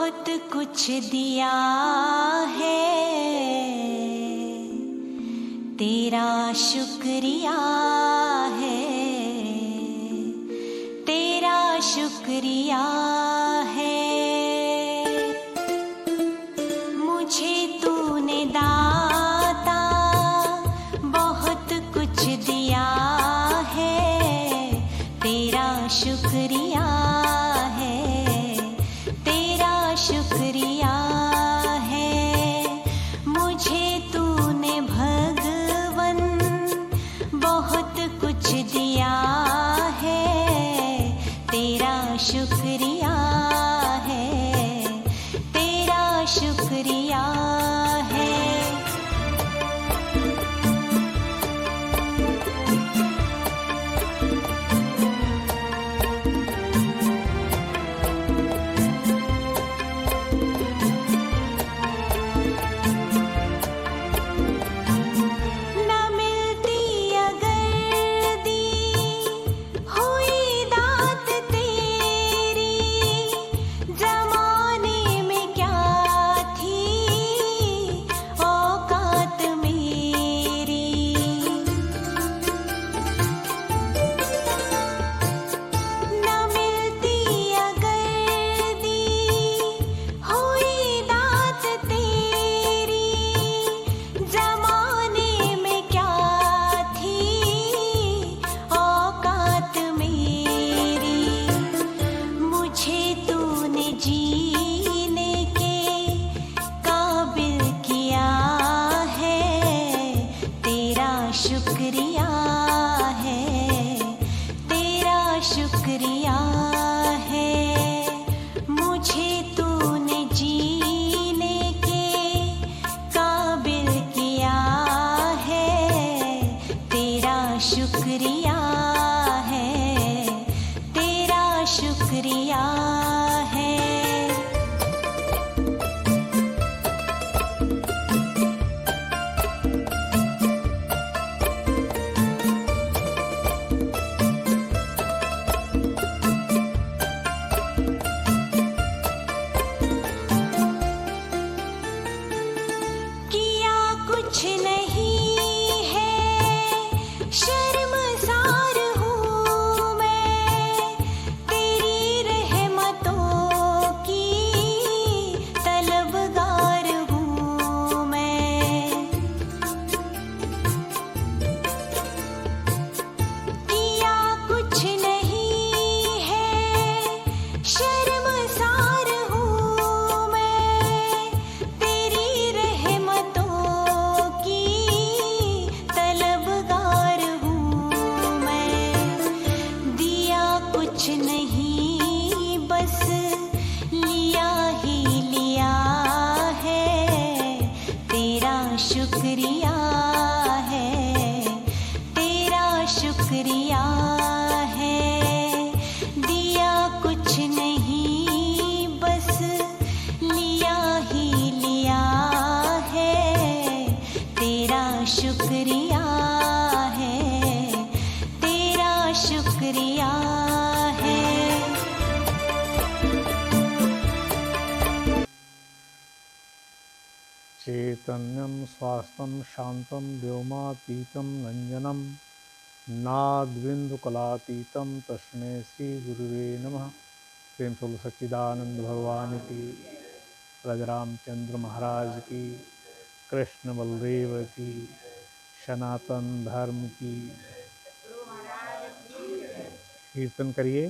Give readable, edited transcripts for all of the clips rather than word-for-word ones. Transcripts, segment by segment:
बहुत कुछ दिया है, तेरा शुक्रिया है, तेरा शुक्रिया है। मुझे तूने दाता बहुत कुछ दिया है, तेरा शुक्रिया है, तेरा शुक्रिया है। मुझे तूने भगवन बहुत कुछ दिया है, तेरा शुक्रिया है, तेरा शुक्रिया है। जीने के काबिल किया है, तेरा शुक्रिया है, तेरा शुक्रिया है। मुझे तूने जीने के काबिल किया है, तेरा शुक्रिया है, तेरा शुक्रिया है। किया कुछ नहीं है, शर्मसार हूँ मैं, तेरी रहमतों की तलबगार हूँ मैं। किया कुछ नहीं है, शर्मसार हूँ मैं, तेरी रहमतों की तलबगार हूँ मैं। दिया कुछ नहीं, बस लिया ही लिया है, तेरा शुक्रिया है, तेरा शुक्रिया है। दिया कुछ नहीं, बस लिया ही लिया है, तेरा शुक्रिया है, तेरा शुक्रिया है। चैतन्यं स्वास्थं शांतं व्योमातीतं नंजनं नाद्बिन्दुकलातीतं तस्मै श्री गुरुवे नमः। प्रेम से बोलो सच्चिदानंद भगवान की, रामचंद्र महाराज की, कृष्ण बलदेव की, सनातन धर्म की। कीर्तन करिए।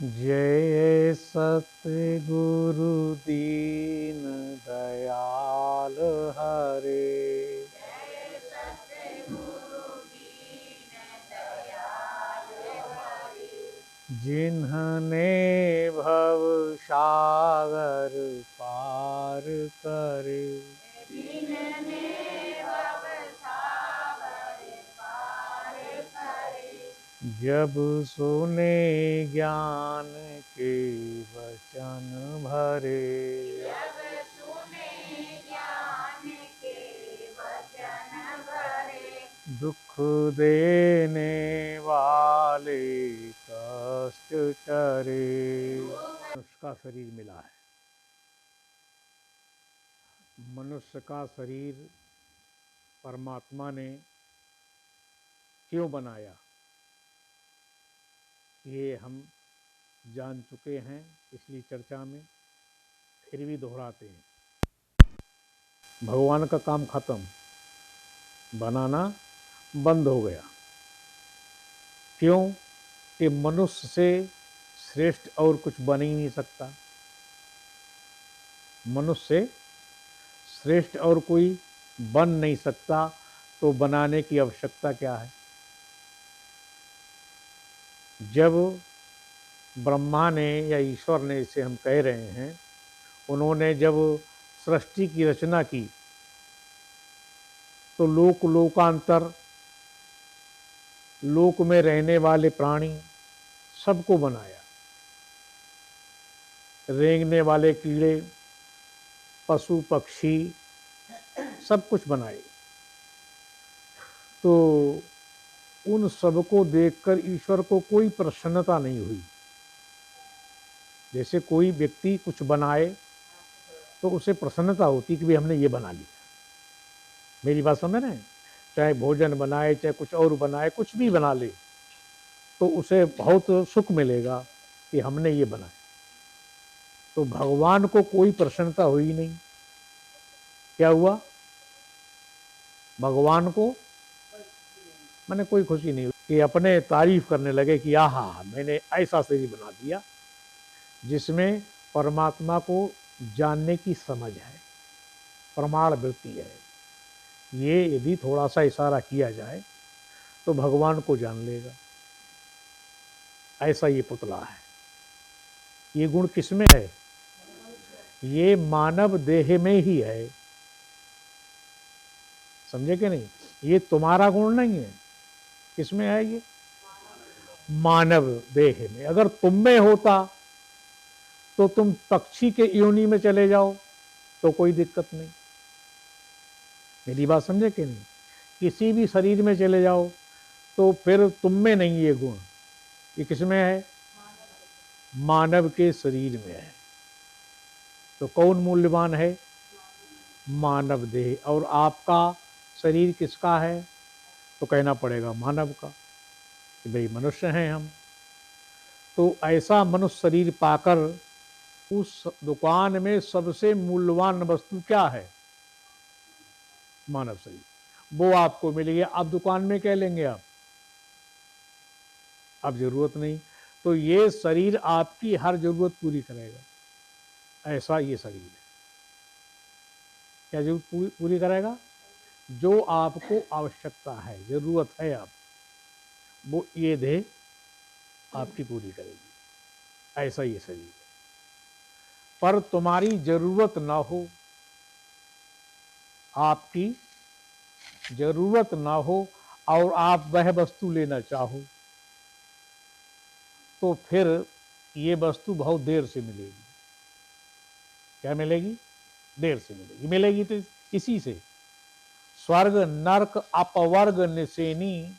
जय सतगुरु दीन दयाल हरे, जिन्हने भव सागर पार करे, जब सुने ज्ञान के वचन भरे, दुख देने वाले कष्ट टरे, मनुष्य का शरीर मिला है। मनुष्य का शरीर परमात्मा ने क्यों बनाया, ये हम जान चुके हैं पिछली चर्चा में, फिर भी दोहराते हैं। भगवान का काम खत्म, बनाना बंद हो गया। क्यों? कि मनुष्य से श्रेष्ठ और कुछ बन ही नहीं सकता। मनुष्य से श्रेष्ठ और कोई बन नहीं सकता, तो बनाने की आवश्यकता क्या है? जब ब्रह्मा ने या ईश्वर ने, इसे हम कह रहे हैं, उन्होंने जब सृष्टि की रचना की तो लोकांतर, लोक में रहने वाले प्राणी सबको बनाया। रेंगने वाले कीड़े, पशु पक्षी, सब कुछ बनाए। तो उन सबको देखकर ईश्वर को कोई प्रसन्नता नहीं हुई। जैसे कोई व्यक्ति कुछ बनाए तो उसे प्रसन्नता होती कि भाई हमने ये बना लिया। मेरी बात समझ रहे हैं? चाहे भोजन बनाए, चाहे कुछ और बनाए, कुछ भी बना ले, तो उसे बहुत सुख मिलेगा कि हमने ये बनाया। तो भगवान को कोई प्रसन्नता हुई नहीं। क्या हुआ? भगवान को मैंने कोई खुशी नहीं हुई कि अपने तारीफ करने लगे कि आहा, मैंने ऐसा शरीर बना दिया जिसमें परमात्मा को जानने की समझ है, प्रमाण वृत्ति है। ये यदि थोड़ा सा इशारा किया जाए तो भगवान को जान लेगा। ऐसा ये पुतला है। ये गुण किसमें है? ये मानव देह में ही है। समझे कि नहीं? ये तुम्हारा गुण नहीं है। किसमें है ये? मानव देह में। अगर तुम में होता तो तुम पक्षी के योनि में चले जाओ तो कोई दिक्कत नहीं। मेरी बात समझे कि नहीं? किसी भी शरीर में चले जाओ तो फिर तुम में नहीं ये गुण। ये किसमें है? मानव के शरीर में है। तो कौन मूल्यवान है? मानव देह। और आपका शरीर किसका है? तो कहना पड़ेगा मानव का, कि भाई मनुष्य हैं हम। तो ऐसा मनुष्य शरीर पाकर उस दुकान में सबसे मूल्यवान वस्तु क्या है? मानव शरीर। वो आपको मिल गया। अब दुकान में क्या लेंगे आप? अब जरूरत नहीं। तो ये शरीर आपकी हर जरूरत पूरी करेगा। ऐसा ये शरीर है। क्या जरूरत पूरी करेगा? जो आपको आवश्यकता है, जरूरत है, आप वो ये देह आपकी पूरी करेगी। ऐसा ये शरीर है। पर तुम्हारी जरूरत ना हो, आपकी जरूरत ना हो और आप वह वस्तु लेना चाहो, तो फिर ये वस्तु बहुत देर से मिलेगी। क्या मिलेगी? देर से मिलेगी। मिलेगी तो इसी से। स्वर्ग नरक अपवर्ग निसेनी,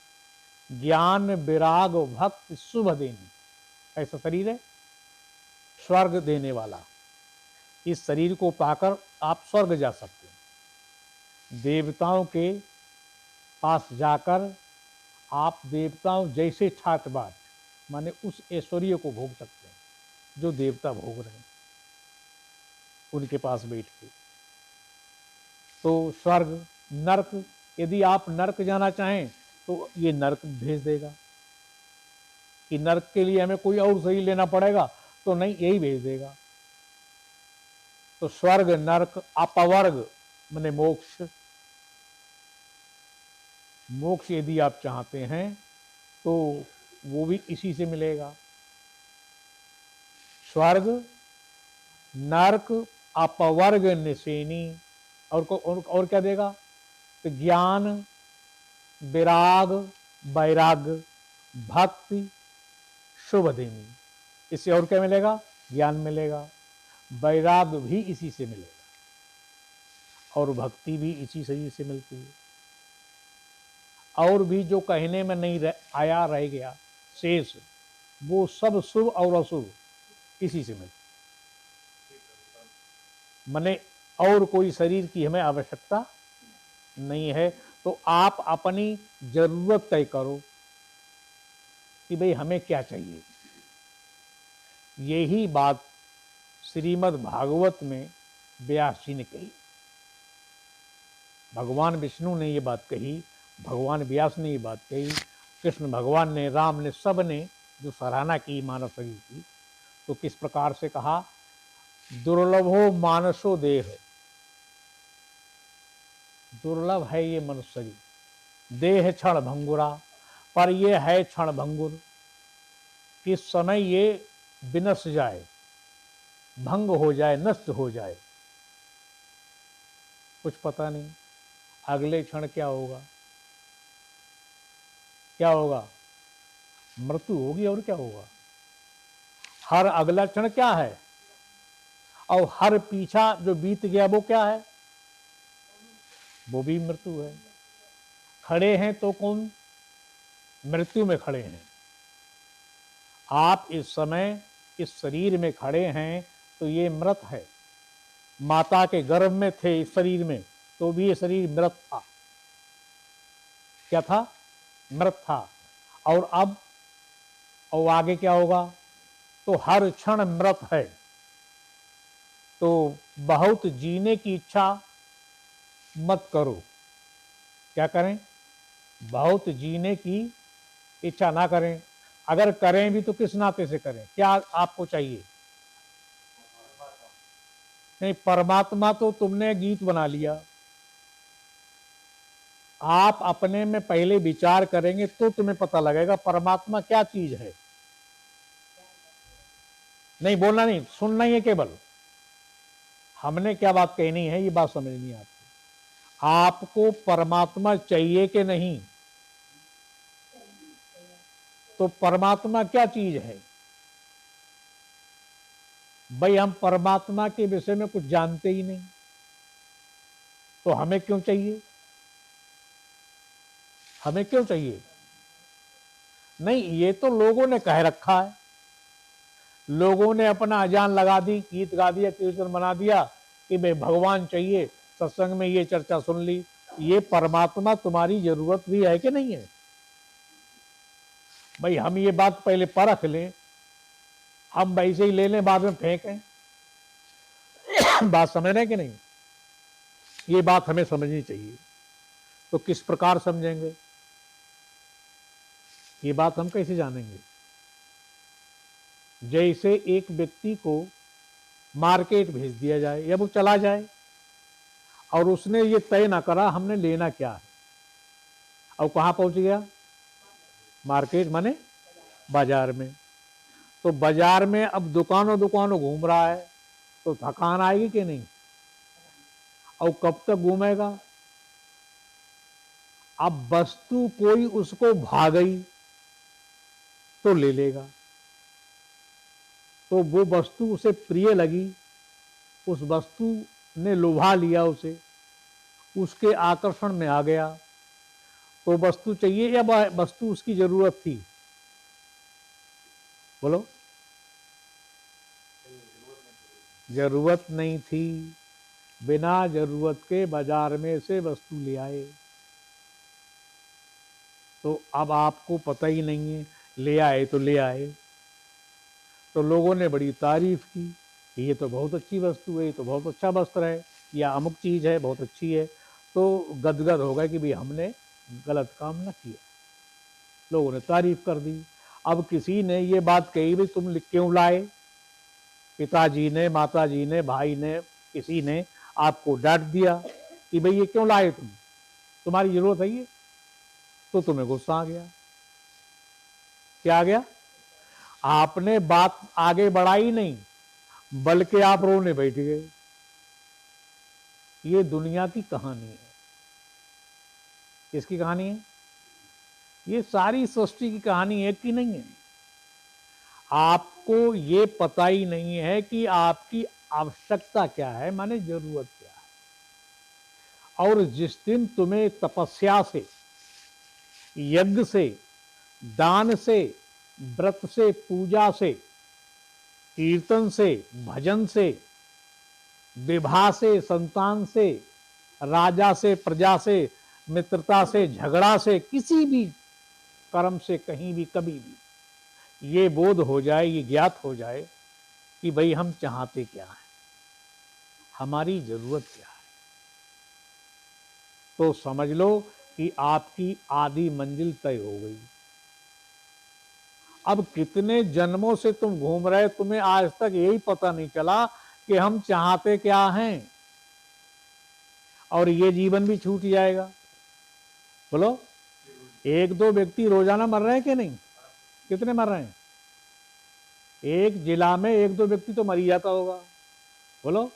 ज्ञान विराग भक्त शुभ देनी। ऐसा शरीर है, स्वर्ग देने वाला। इस शरीर को पाकर आप स्वर्ग जा सकते हैं। देवताओं के पास जाकर आप देवताओं जैसे ठाट बाट, माने उस ऐश्वर्य को भोग सकते हैं जो देवता भोग रहे हैं, उनके पास बैठ के। तो स्वर्ग नरक, यदि आप नरक जाना चाहें तो ये नरक भेज देगा। कि नरक के लिए हमें कोई और शरीर लेना पड़ेगा, तो नहीं, यही भेज देगा। तो स्वर्ग नरक अपवर्ग माने मोक्ष। मोक्ष यदि आप चाहते हैं तो वो भी इसी से मिलेगा। स्वर्ग नरक अपवर्ग निसेनी। और क्या देगा? तो ज्ञान विराग वैराग्य भक्ति शुभ देनी। इससे और क्या मिलेगा? ज्ञान मिलेगा, वैराग्य भी इसी से मिलेगा, और भक्ति भी इसी शरीर से मिलती है। और भी जो कहने में नहीं रह गया शेष, वो सब शुभ और अशुभ इसी से मिलता है। माने और कोई शरीर की हमें आवश्यकता नहीं है। तो आप अपनी जरूरत तय करो कि भाई हमें क्या चाहिए। यही बात श्रीमद् भागवत में व्यास जी ने कही। भगवान विष्णु ने ये बात कही, भगवान व्यास ने ये बात कही, कृष्ण भगवान ने, राम ने, सब ने जो सराहना की मानव शरीर की, तो किस प्रकार से कहा, दुर्लभो मानसो देह, दुर्लभ है ये मनुष्य शरीर, देह क्षण भंगुरा, पर ये है क्षण भंगुर, किस समय ये विनश जाए, भंग हो जाए, नष्ट हो जाए, कुछ पता नहीं अगले क्षण क्या होगा। क्या होगा? मृत्यु होगी, और क्या होगा। हर अगला क्षण क्या है, और हर पीछा जो बीत गया वो क्या है, वो भी मृत्यु है। खड़े हैं तो कौन, मृत्यु में खड़े हैं। आप इस समय इस शरीर में खड़े हैं तो ये मृत है। माता के गर्भ में थे इस शरीर में तो भी ये शरीर मृत था। क्या था? मृत था। और अब और आगे क्या होगा, तो हर क्षण मृत है। तो बहुत जीने की इच्छा मत करो। क्या करें? बहुत जीने की इच्छा ना करें। अगर करें भी तो किस नाते से करें, क्या आपको चाहिए? नहीं, परमात्मा तो तुमने गीत बना लिया। आप अपने में पहले विचार करेंगे तो तुम्हें पता लगेगा परमात्मा क्या चीज है। नहीं बोलना नहीं, सुनना ही है केवल। हमने क्या बात कहनी है ये बात समझनी है आपको। आपको परमात्मा चाहिए कि नहीं? तो परमात्मा क्या चीज है? भाई हम परमात्मा के विषय में कुछ जानते ही नहीं, तो हमें क्यों चाहिए? हमें क्यों चाहिए? नहीं, ये तो लोगों ने कह रखा है। लोगों ने अपना अजान लगा दी, गीत गा दिया, कीर्तन बना दिया कि भाई भगवान चाहिए, सत्संग में ये चर्चा सुन ली। ये परमात्मा तुम्हारी जरूरत भी है कि नहीं है? भाई हम ये बात पहले परख लें, हम वैसे ही ले लें बाद में फेंकें। बात समझ रहे कि नहीं? ये बात हमें समझनी चाहिए। तो किस प्रकार समझेंगे ये बात, हम कैसे जानेंगे? जैसे एक व्यक्ति को मार्केट भेज दिया जाए या वो चला जाए और उसने ये तय ना करा हमने लेना क्या है, और कहां पहुंच गया? मार्केट माने बाजार में। तो बाजार में अब दुकानों दुकानों घूम रहा है तो थकान आएगी कि नहीं? और कब तक घूमेगा? अब वस्तु कोई उसको भा गई तो ले लेगा। तो वो वस्तु उसे प्रिय लगी, उस वस्तु ने लुभा लिया उसे, उसके आकर्षण में आ गया, तो वस्तु चाहिए या वस्तु उसकी जरूरत थी? बोलो। जरूरत नहीं थी। बिना जरूरत के बाजार में से वस्तु ले आए। तो अब आपको पता ही नहीं है, ले आए तो ले आए। तो लोगों ने बड़ी तारीफ की, ये तो बहुत अच्छी वस्तु है, ये तो बहुत अच्छा वस्त्र है, या अमुक चीज़ है बहुत अच्छी है। तो गदगद हो गए कि भाई हमने गलत काम न किया। लोगों ने तारीफ कर दी। अब किसी ने ये बात कही भाई तुम क्यों लाए? पिताजी ने, माताजी ने, भाई ने, किसी ने आपको डांट दिया कि भाई ये क्यों लाए तुम, तुम्हारी जरूरत है ये? तो तुम्हें गुस्सा आ गया। क्या आ गया? आपने बात आगे बढ़ाई नहीं, बल्कि आप रोने बैठ गए। ये दुनिया की कहानी है। किसकी कहानी है? ये सारी सृष्टि की कहानी है कि नहीं है? आपको ये पता ही नहीं है कि आपकी आवश्यकता क्या है, माने जरूरत क्या है। और जिस दिन तुम्हें तपस्या से, यज्ञ से, दान से, व्रत से, पूजा से, कीर्तन से, भजन से विवाह से, संतान से, राजा से, प्रजा से, मित्रता से, झगड़ा से, किसी भी कर्म से, कहीं भी, कभी भी ये बोध हो जाए, ये ज्ञात हो जाए कि भाई हम चाहते क्या हैं, हमारी जरूरत क्या है, तो समझ लो कि आपकी आधी मंजिल तय हो गई। अब कितने जन्मों से तुम घूम रहे, तुम्हें आज तक यही पता नहीं चला कि हम चाहते क्या हैं, और ये जीवन भी छूट जाएगा। बोलो, एक दो व्यक्ति रोजाना मर रहे हैं कि नहीं? कितने मर रहे हैं? एक जिला में एक दो व्यक्ति तो मर ही जाता होगा। बोलो,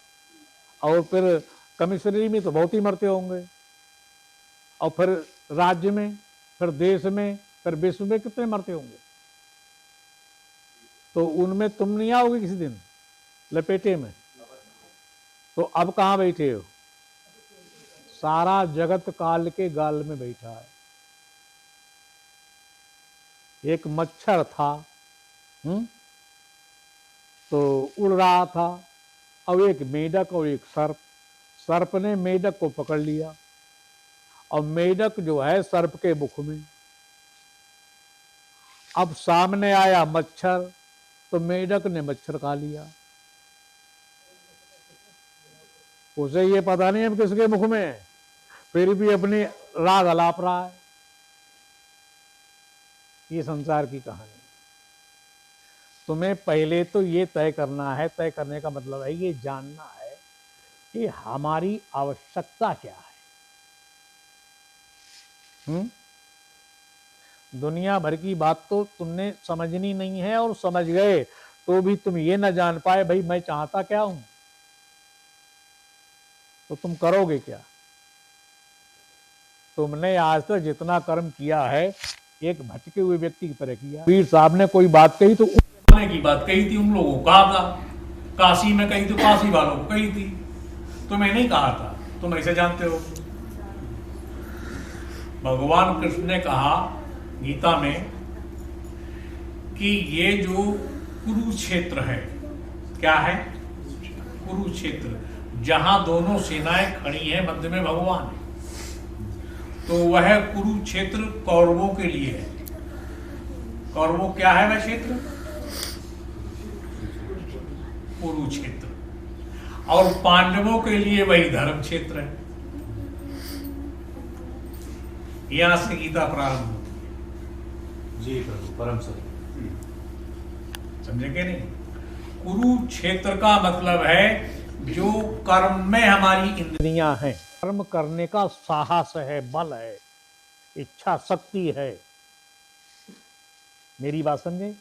और फिर कमिश्नरी में तो बहुत ही मरते होंगे, और फिर राज्य में, फिर देश में, फिर विश्व में कितने मरते होंगे। तो उनमें तुम नहीं आओगे किसी दिन लपेटे में? तो अब कहाँ बैठे हो? सारा जगत काल के गाल में बैठा है। एक मच्छर था, तो उड़ रहा था, और एक मेढक और एक सर्प। सर्प ने मेढक को पकड़ लिया, और मेढक जो है सर्प के मुख में। अब सामने आया मच्छर, तो मेढक ने मच्छर खा लिया। उसे ये पता नहीं अब किसके मुख में है, फिर भी अपनी राग अलाप रहा है। ये संसार की कहानी। तुम्हें पहले तो ये तय करना है, तय करने का मतलब है ये जानना है कि हमारी आवश्यकता क्या है। दुनिया भर की बात तो तुमने समझनी नहीं है, और समझ गए तो भी तुम ये ना जान पाए भाई मैं चाहता क्या हूं, तो तुम करोगे क्या? तुमने आज तक जितना कर्म किया है एक भटके हुए व्यक्ति की तरह किया। पीर साहब ने कोई बात कही तो की बात कही थी, उन लोगों को कहा था, काशी में कही तो काशी वालों को कही थी, तुम्हें नहीं कहा था, तुम ऐसे जानते हो। भगवान कृष्ण ने कहा गीता में कि ये जो कुरुक्षेत्र है, क्या है? कुरुक्षेत्र, जहां दोनों सेनाएं खड़ी हैं, मध्य में भगवान है, तो वह कुरुक्षेत्र कौरवों के लिए है। कौरवों क्या है वह क्षेत्र? कुरुक्षेत्र। और पांडवों के लिए वही धर्म क्षेत्र है। यहां से गीता प्रारंभ होती है। जी प्रभु, परम सत्य। समझे कि नहीं? कुरुक्षेत्र का मतलब है जो कर्म में हमारी इंद्रियां हैं, कर्म करने का साहस है, बल है, इच्छा शक्ति है। मेरी बात समझे?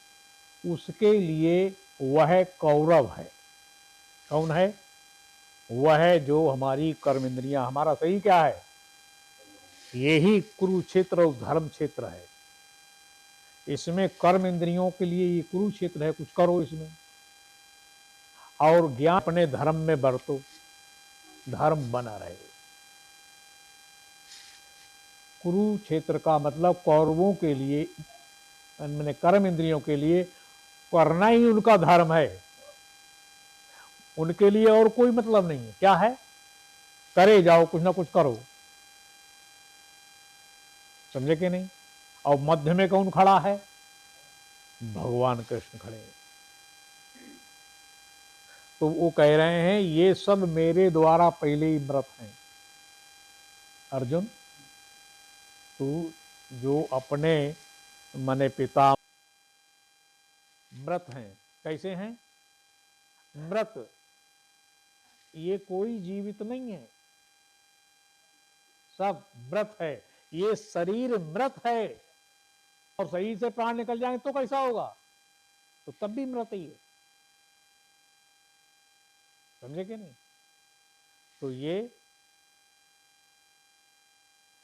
उसके लिए वह कौरव है। कौन है? वह जो हमारी कर्म इंद्रियां, हमारा सही क्या है? यही कुरुक्षेत्र और धर्म क्षेत्र है। इसमें कर्म इंद्रियों के लिए ये कुरुक्षेत्र है, कुछ करो इसमें, और ज्ञान अपने धर्म में बरतो, धर्म बना रहे। कुरुक्षेत्र का मतलब कौरवों के लिए, मैंने कर्म इंद्रियों के लिए करना ही उनका धर्म है, उनके लिए और कोई मतलब नहीं है। क्या है? करे जाओ, कुछ ना कुछ करो। समझे कि नहीं? और मध्य में कौन खड़ा है? भगवान कृष्ण खड़े हैं। तो वो कह रहे हैं ये सब मेरे द्वारा पहले ही व्रत हैं। अर्जुन, तू जो अपने मने पिता व्रत हैं, कैसे हैं? व्रत, ये कोई जीवित नहीं है, सब व्रत है। ये शरीर मृत है, और शरीर से प्राण निकल जाएंगे तो कैसा होगा? तो तब भी मृत ही है। समझे कि नहीं? तो ये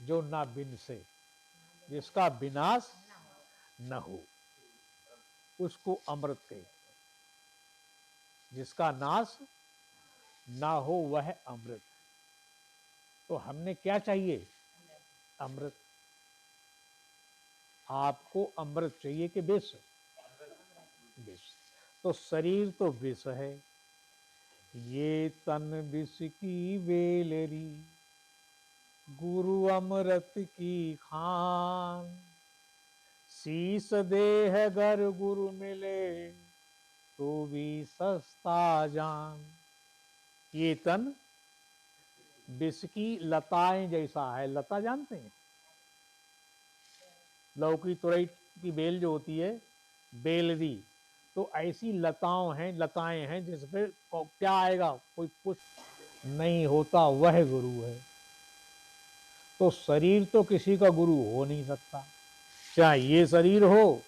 जो ना बिनसे, जिसका विनाश न हो, उसको अमृत कहते हैं। जिसका नाश ना हो वह अमृत। तो हमने क्या चाहिए? अमृत। आपको अमृत चाहिए कि विष? विष। तो शरीर तो विष है, ये तन विष की वेलरी, गुरु अमृत की खान। शीस देह गर गुरु मिले, तो भी सस्ता जान। ये तन विष की लताएं जैसा है। लता जानते हैं? लौकी तुरई की बेल जो होती है, बेलरी, तो ऐसी लताएं हैं जिसपे क्या आएगा, कोई पुष्प नहीं होता, वह गुरु है। तो शरीर तो किसी का गुरु हो नहीं सकता, चाहे ये शरीर हो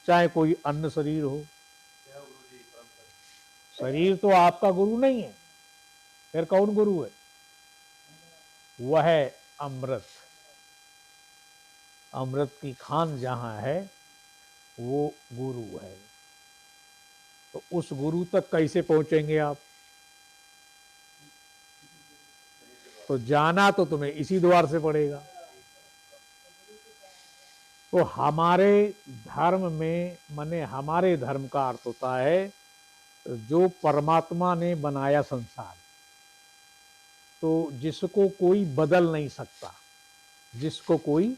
चाहे कोई अन्य शरीर हो। शरीर तो आपका गुरु नहीं है, फिर कौन गुरु है? वह अमृत। अमृत की खान जहां है वो गुरु है। तो उस गुरु तक कैसे पहुंचेंगे आप? तो जाना तो तुम्हें इसी द्वार से पड़ेगा। तो हमारे धर्म में, माने हमारे धर्म का अर्थ होता है जो परमात्मा ने बनाया संसार, तो जिसको कोई बदल नहीं सकता, जिसको कोई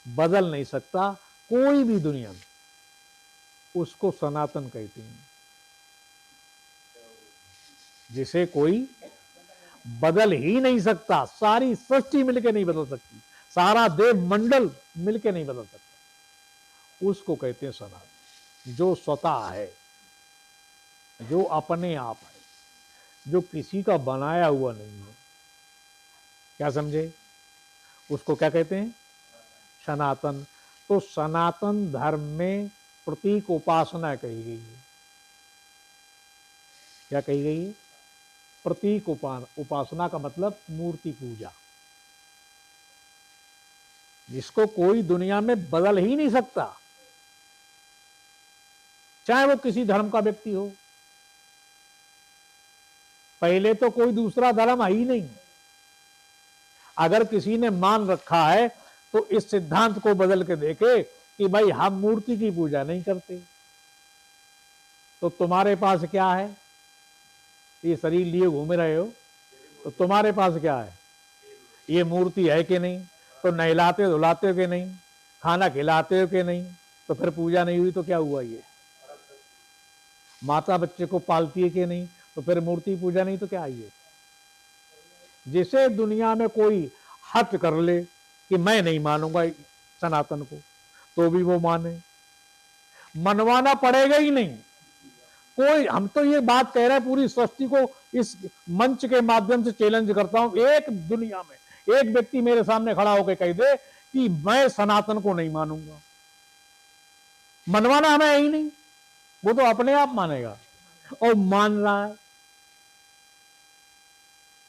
बदल नहीं सकता कोई भी दुनिया में, उसको सनातन कहते हैं। जिसे कोई बदल ही नहीं सकता, सारी सृष्टि मिलके नहीं बदल सकती, सारा देव मंडल मिलके नहीं बदल सकता, उसको कहते हैं सनातन। जो स्वतः है, जो अपने आप है, जो किसी का बनाया हुआ नहीं है। क्या समझे? उसको क्या कहते हैं? सनातन। तो सनातन धर्म में प्रतीक उपासना कही गई है। क्या कही गई है? प्रतीक उपासना का मतलब मूर्ति पूजा, जिसको कोई दुनिया में बदल ही नहीं सकता, चाहे वो किसी धर्म का व्यक्ति हो। पहले तो कोई दूसरा धर्म है ही नहीं। अगर किसी ने मान रखा है तो इस सिद्धांत को बदल के देखे कि भाई हम मूर्ति की पूजा नहीं करते। तो तुम्हारे पास क्या है? ये शरीर लिए घूम रहे हो, तो तुम्हारे पास क्या है? ये मूर्ति है कि नहीं? तो नहलाते धुलाते हो कि नहीं? खाना खिलाते हो कि नहीं? तो फिर पूजा नहीं हुई तो क्या हुआ? ये माता बच्चे को पालती है कि नहीं? तो फिर मूर्ति पूजा नहीं तो क्या है? ये जिसे दुनिया में कोई हट कर ले कि मैं नहीं मानूंगा सनातन को, तो भी वो माने, मनवाना पड़ेगा ही नहीं कोई। हम तो ये बात कह रहे हैं, पूरी सृष्टि को इस मंच के माध्यम से चैलेंज करता हूं, एक दुनिया में एक व्यक्ति मेरे सामने खड़ा होकर कह दे कि मैं सनातन को नहीं मानूंगा, मनवाना हमें ही नहीं, वो तो अपने आप मानेगा और मान रहा है।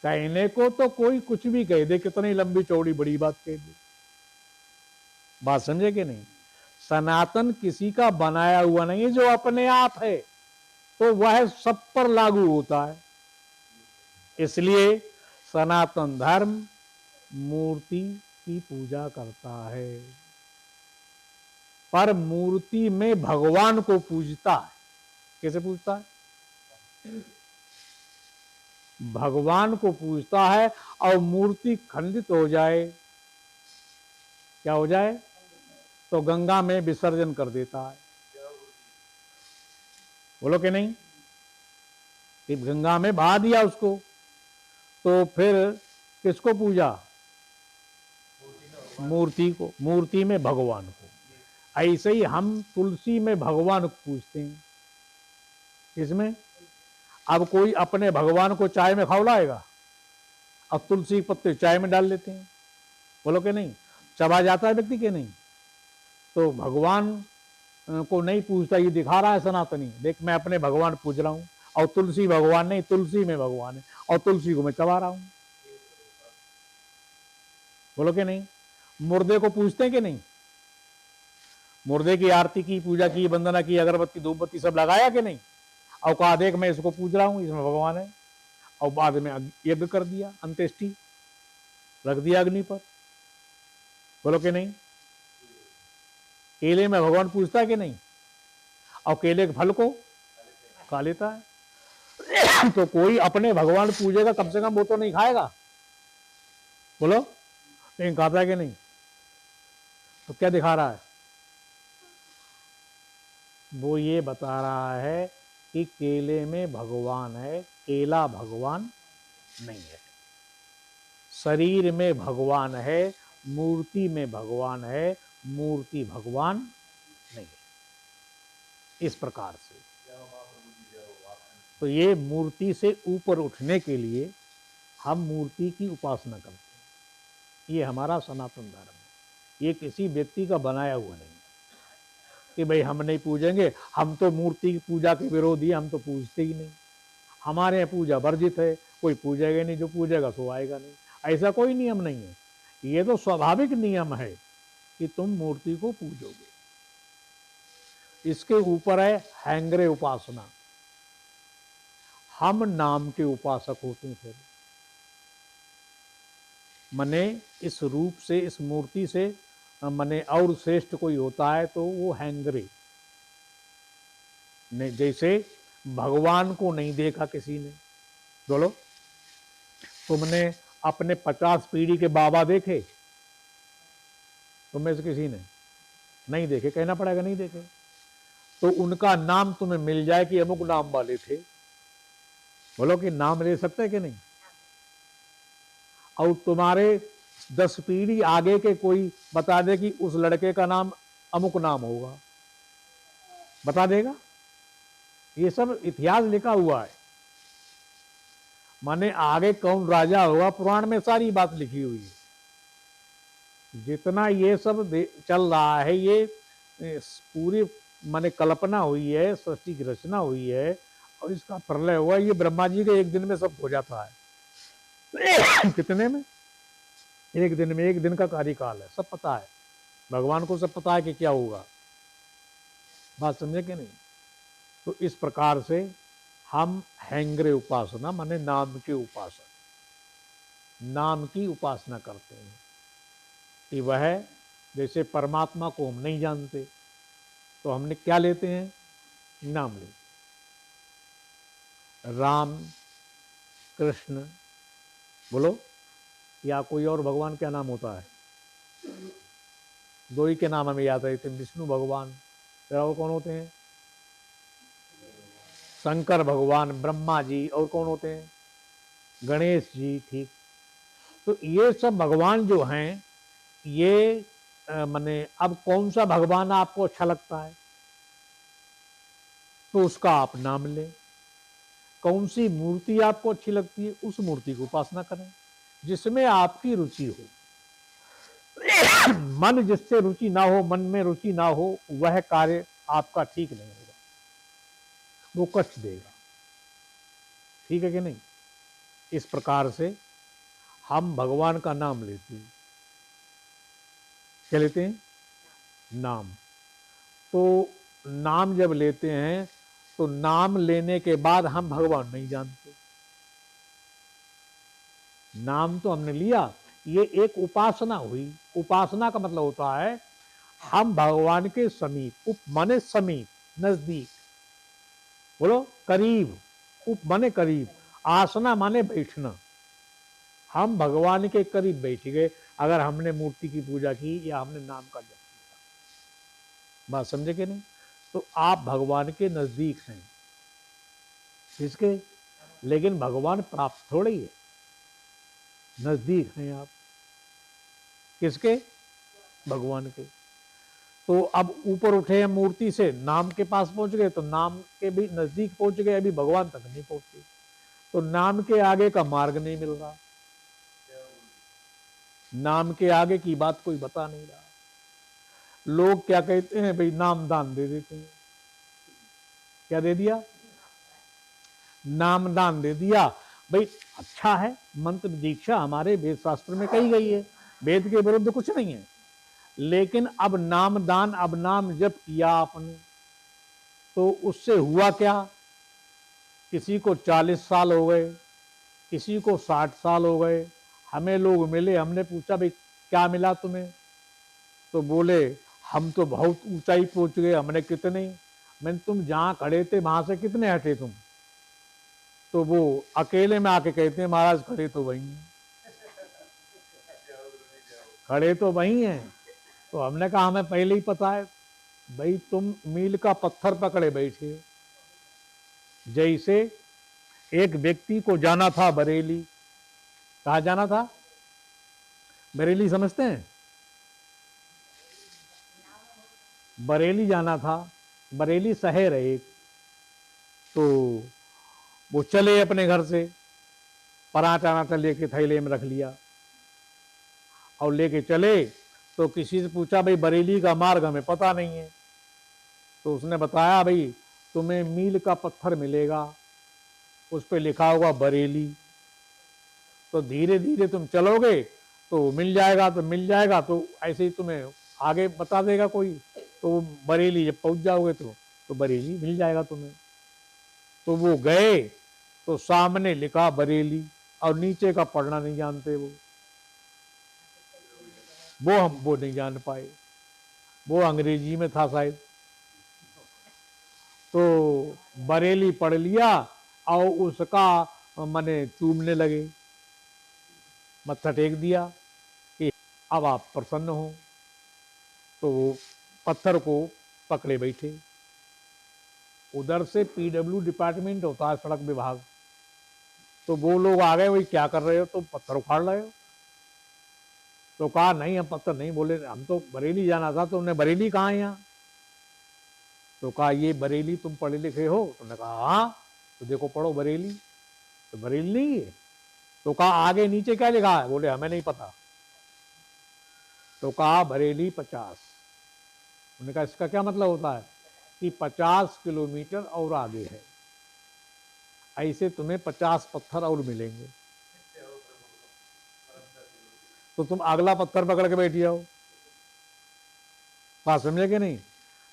कहने को तो कोई कुछ भी कह दे, कितनी लंबी चौड़ी बड़ी बात कह दे। बात समझे कि नहीं? सनातन किसी का बनाया हुआ नहीं है, जो अपने आप है, तो वह सब पर लागू होता है। इसलिए सनातन धर्म मूर्ति की पूजा करता है, पर मूर्ति में भगवान को पूजता है। कैसे पूजता है? भगवान को पूजता है, और मूर्ति खंडित हो जाए, क्या हो जाए, तो गंगा में विसर्जन कर देता है। बोलो कि नहीं? कि गंगा में बहा दिया उसको, तो फिर किसको पूजा? मूर्ति को, मूर्ति में भगवान को। ऐसे ही हम तुलसी में भगवान को पूजते हैं। इसमें अब कोई अपने भगवान को चाय में खौलाएगा, अब तुलसी के पत्ते चाय में डाल लेते हैं। बोलो कि नहीं? चबा जाता है व्यक्ति के नहीं? तो भगवान को नहीं पूजता, ये दिखा रहा है सनातनी, देख मैं अपने भगवान पूज रहा हूं, और तुलसी भगवान नहीं, तुलसी में भगवान है, और तुलसी को मैं चबा रहा हूं। बोलो कि नहीं? मुर्दे को पूजते हैं कि नहीं? मुर्दे की आरती की, पूजा की, वंदना की, अगरबत्ती धूपबत्ती सब लगाया कि नहीं? और कहा देख मैं इसको पूज रहा हूं, इसमें भगवान है, और बाद में यज्ञ कर दिया, अंत्येष्टि रख दिया अग्नि पर। बोलो कि नहीं? केले में भगवान पूजता है कि नहीं? और केले के फल को खा लेता है। तो कोई अपने भगवान पूजेगा, कम से कम वो तो नहीं खाएगा, बोलो, लेकिन खाता है कि नहीं? तो क्या दिखा रहा है? वो ये बता रहा है कि केले में भगवान है, केला भगवान नहीं है। शरीर में भगवान है, मूर्ति में भगवान है, मूर्ति भगवान नहीं है। इस प्रकार से तो ये मूर्ति से ऊपर उठने के लिए हम मूर्ति की उपासना करते हैं। ये हमारा सनातन धर्म है, ये किसी व्यक्ति का बनाया हुआ नहीं कि भाई हम नहीं पूजेंगे, हम तो मूर्ति की पूजा के विरोधी, हम तो पूजते ही नहीं, हमारे यहाँ पूजा वर्जित है, कोई पूजेगा नहीं, जो पूजेगा सो आएगा नहीं। ऐसा कोई नियम नहीं है, ये तो स्वाभाविक नियम है कि तुम मूर्ति को पूजोगे। इसके ऊपर है हैंगरे उपासना, हम नाम के उपासक होते हैं। फिर मने इस रूप से, इस मूर्ति से मने और श्रेष्ठ कोई होता है तो वो हैंगरे ने, जैसे भगवान को नहीं देखा किसी ने, बोलो, तुमने अपने 50 पीढ़ी के बाबा देखे? तुम में से किसी ने नहीं देखे, कहना पड़ेगा नहीं देखे। तो उनका नाम तुम्हें मिल जाए कि अमुक नाम वाले थे, बोलो कि नाम ले सकते कि नहीं? और तुम्हारे 10 पीढ़ी आगे के कोई बता दे कि उस लड़के का नाम अमुक नाम होगा, बता देगा? ये सब इतिहास लिखा हुआ है, माने आगे कौन राजा होगा, पुराण में सारी बात लिखी हुई है। जितना ये सब चल रहा है, ये पूरी माने कल्पना हुई है, सृष्टि की रचना हुई है और इसका प्रलय हुआ। ये ब्रह्मा जी के एक दिन में सब हो जाता है। कितने में? एक दिन में, एक दिन का कार्यकाल है, सब पता है। भगवान को सब पता है कि क्या होगा, बात समझे कि नहीं? तो इस प्रकार से हम हैंगरे उपासना माने नाम के उपासक, नाम की उपासना करते हैं कि वह, जैसे परमात्मा को हम नहीं जानते तो हमने क्या लेते हैं? नाम लेते। राम, कृष्ण, बोलो, या कोई और भगवान क्या नाम होता है? दो ही के नाम हमें याद रहते हैं, विष्णु भगवान, फिर और कौन होते हैं? शंकर भगवान, ब्रह्मा जी, और कौन होते हैं? गणेश जी, ठीक। तो ये सब भगवान जो हैं, ये माने अब कौन सा भगवान आपको अच्छा लगता है तो उसका आप नाम लें। कौन सी मूर्ति आपको अच्छी लगती है, उस मूर्ति की उपासना करें जिसमें आपकी रुचि हो। मन जिससे रुचि ना हो, मन में रुचि ना हो, वह कार्य आपका ठीक नहीं होगा, वो कष्ट देगा। ठीक है कि नहीं? इस प्रकार से हम भगवान का नाम लेते हैं। क्या लेते हैं? नाम। तो नाम जब लेते हैं तो नाम लेने के बाद हम भगवान नहीं जानते। नाम तो हमने लिया, ये एक उपासना हुई। उपासना का मतलब होता है हम भगवान के समीप, उप माने समीप, नजदीक, बोलो, करीब, उप माने करीब, आसना माने बैठना। हम भगवान के करीब बैठ गए अगर हमने मूर्ति की पूजा की या हमने नाम का जप किया। बात समझे कि नहीं? तो आप भगवान के नजदीक हैं। किसके? लेकिन भगवान प्राप्त थोड़ी है, नजदीक हैं आप। किसके? भगवान के। तो अब ऊपर उठे हैं मूर्ति से, नाम के पास पहुंच गए तो नाम के भी नजदीक पहुंच गए, अभी भगवान तक नहीं पहुंचे। तो नाम के आगे का मार्ग नहीं मिल रहा, नाम के आगे की बात कोई बता नहीं रहा। लोग क्या कहते हैं, भाई नाम दान दे देते हैं। क्या दे दिया? नाम दान दे दिया। भाई अच्छा है, मंत्र दीक्षा हमारे वेद शास्त्र में कही गई है, वेद के विरुद्ध कुछ नहीं है। लेकिन अब नाम दान, अब नाम जप किया आपने तो उससे हुआ क्या? किसी को 40 साल हो गए, किसी को 60 साल हो गए। हमें लोग मिले, हमने पूछा भाई क्या मिला तुम्हें? तो बोले हम तो बहुत ऊंचाई पहुंच गए। हमने कितने? मैंने तुम जहां खड़े थे वहां से कितने हटे तुम? तो वो अकेले में आके कहते हैं महाराज खड़े तो वही हैं, खड़े तो वही हैं। तो हमने कहा हमें पहले ही पता है भाई, तुम मील का पत्थर पकड़े बैठे। जैसे एक व्यक्ति को जाना था बरेली। कहा जाना था? बरेली समझते हैं? बरेली जाना था, बरेली शहर है एक। तो वो चले अपने घर से, पराठा नाटा लेके थैले में रख लिया और लेके चले। तो किसी से पूछा भाई बरेली का मार्ग हमें पता नहीं है। तो उसने बताया भाई तुम्हें मील का पत्थर मिलेगा, उस पर लिखा होगा बरेली। तो धीरे धीरे तुम चलोगे तो मिल जाएगा, तो मिल जाएगा। तो ऐसे ही तुम्हें आगे बता देगा कोई। तो बरेली जब पहुंच जाओगे तो बरेली मिल जाएगा तुम्हें। तो वो गए तो सामने लिखा बरेली और नीचे का पढ़ना नहीं जानते वो नहीं जान पाए। वो अंग्रेजी में था शायद। तो बरेली पढ़ लिया और उसका माने चूमने लगे, मत्था टेक दिया कि अब आप प्रसन्न हो। तो वो पत्थर को पकड़े बैठे। उधर से पीडब्ल्यू डिपार्टमेंट होता है, सड़क विभाग। तो वो लोग आ गए, वही क्या कर रहे हो? तो पत्थर उखाड़ रहे हो। तो कहा नहीं हम पत्थर नहीं, बोले हम तो बरेली जाना था। तो उन्हें बरेली कहाँ है यहाँ? तो कहा ये बरेली तुम पढ़े लिखे हो? तो उन्होंने कहा हाँ। तो देखो पढ़ो बरेली। तो बरेली नहीं है। तो कहा आगे नीचे क्या लिखा है? बोले हमें नहीं पता। तो कहा बरेली 50। उन्होंने कहा इसका क्या मतलब होता है? कि 50 किलोमीटर और आगे है। ऐसे तुम्हें 50 पत्थर और मिलेंगे, तो तुम अगला पत्थर पकड़ के बैठ जाओ। बात समझे कि नहीं?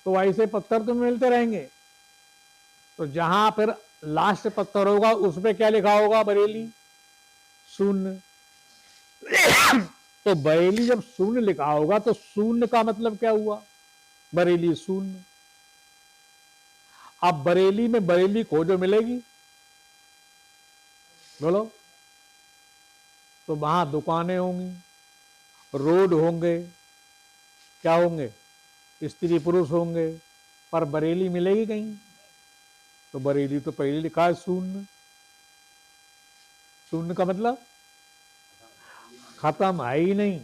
तो ऐसे पत्थर तुम्हें मिलते रहेंगे। तो जहां फिर लास्ट पत्थर होगा उस पे क्या लिखा होगा? बरेली शून्य। तो बरेली जब शून्य लिखा होगा तो शून्य का मतलब क्या हुआ? बरेली शून्य। अब बरेली में बरेली खोजो, मिलेगी? बोलो। तो वहां दुकानें होंगी, रोड होंगे, क्या होंगे? स्त्री पुरुष होंगे, पर बरेली मिलेगी कहीं? तो बरेली तो पहले लिखा है शून्य। शून्य का मतलब खत्म, है ही नहीं,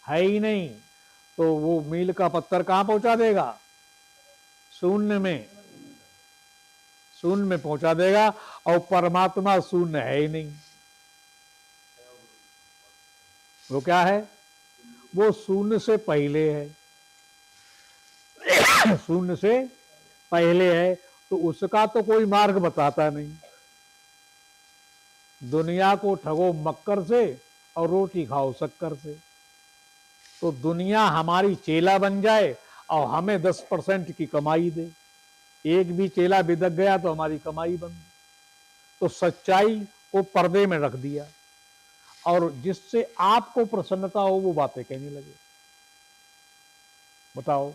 है ही नहीं। तो वो मील का पत्थर कहां पहुंचा देगा? शून्य में, शून्य में पहुंचा देगा। और परमात्मा शून्य है ही नहीं। वो क्या है? वो शून्य से पहले है। शून्य से पहले है, तो उसका तो कोई मार्ग बताता नहीं। दुनिया को ठगो मक्कर से और रोटी खाओ शक्कर से। तो दुनिया हमारी चेला बन जाए और हमें 10% की कमाई दे। एक भी चेला बिदक गया तो हमारी कमाई बंद। तो सच्चाई को पर्दे में रख दिया और जिससे आपको प्रसन्नता हो वो बातें कहने लगे। बताओ।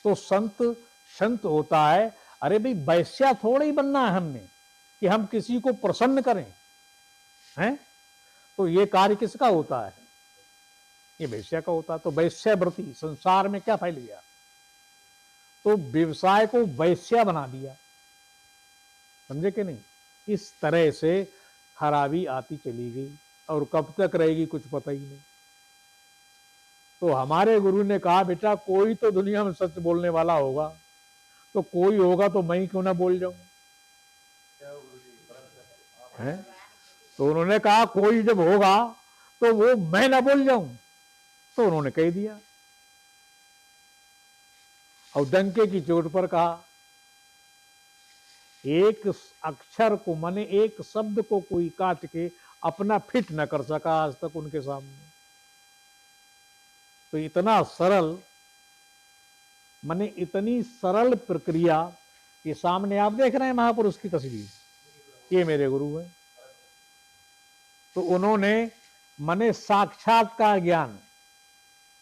तो संत होता है, अरे भाई वैश्या थोड़ा ही बनना है हमने कि हम किसी को प्रसन्न करें, हैं? तो ये कार्य किसका होता है? ये वैश्या का होता है। तो वैश्यावृत्ति संसार में क्या फैल गया? तो व्यवसाय को वैश्या बना दिया। समझे कि नहीं? इस तरह से खराबी आती चली गई और कब तक रहेगी कुछ पता ही नहीं। तो हमारे गुरु ने कहा बेटा कोई तो दुनिया में सच बोलने वाला होगा, तो कोई होगा तो मैं क्यों ना बोल जाऊं? है? तो उन्होंने कहा कोई जब होगा तो वो मैं ना बोल जाऊं। तो उन्होंने कह दिया और डंके की चोट पर कहा। एक अक्षर को, माने एक शब्द को कोई काट के अपना फिट न कर सका आज तक उनके सामने। तो इतना सरल, माने इतनी सरल प्रक्रिया के सामने आप देख रहे हैं महापुरुष की तस्वीर, ये मेरे गुरु हैं। तो उन्होंने माने साक्षात्कार ज्ञान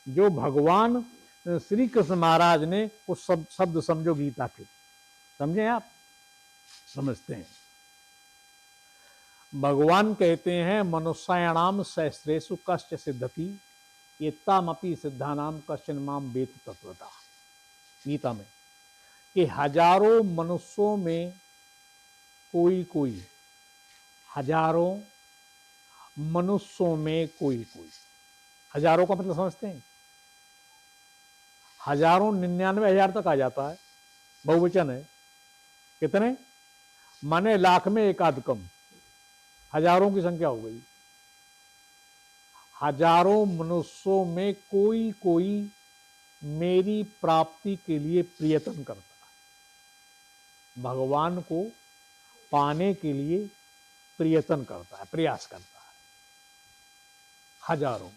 जो भगवान श्री कृष्ण महाराज ने, उस शब्द समझो गीता के, समझे आप? समझते हैं। भगवान कहते हैं मनुष्याणाम सहस्रेषु कश्च सिद्धति एतामपि सिद्धानाम कश्चन माम वेत्ति तत्वतः। गीता में कि हजारों मनुष्यों में कोई कोई, हजारों मनुष्यों में कोई कोई, हजारों का मतलब समझते हैं? हजारों 99,000 तक आ जाता है, बहुवचन है। कितने? माने लाख में एक आध कम, हजारों की संख्या हो गई। हजारों मनुष्यों में कोई कोई मेरी प्राप्ति के लिए प्रयत्न करता है, भगवान को पाने के लिए प्रयत्न करता है, प्रयास करता है। हजारों।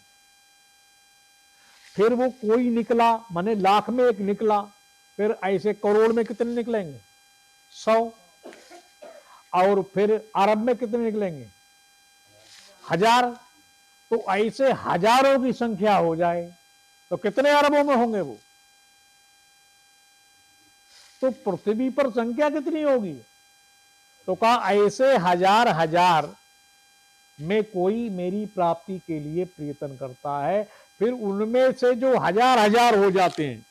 फिर वो कोई निकला, माने लाख में एक निकला, फिर ऐसे करोड़ में कितने निकलेंगे? 100। और फिर अरब में कितने निकलेंगे? 1000। तो ऐसे हजारों की संख्या हो जाए तो कितने अरबों में होंगे वो? तो पृथ्वी पर संख्या कितनी होगी? तो कहा ऐसे हजार हजार में कोई मेरी प्राप्ति के लिए प्रयत्न करता है। फिर उनमें से जो हजार हजार हो जाते हैं,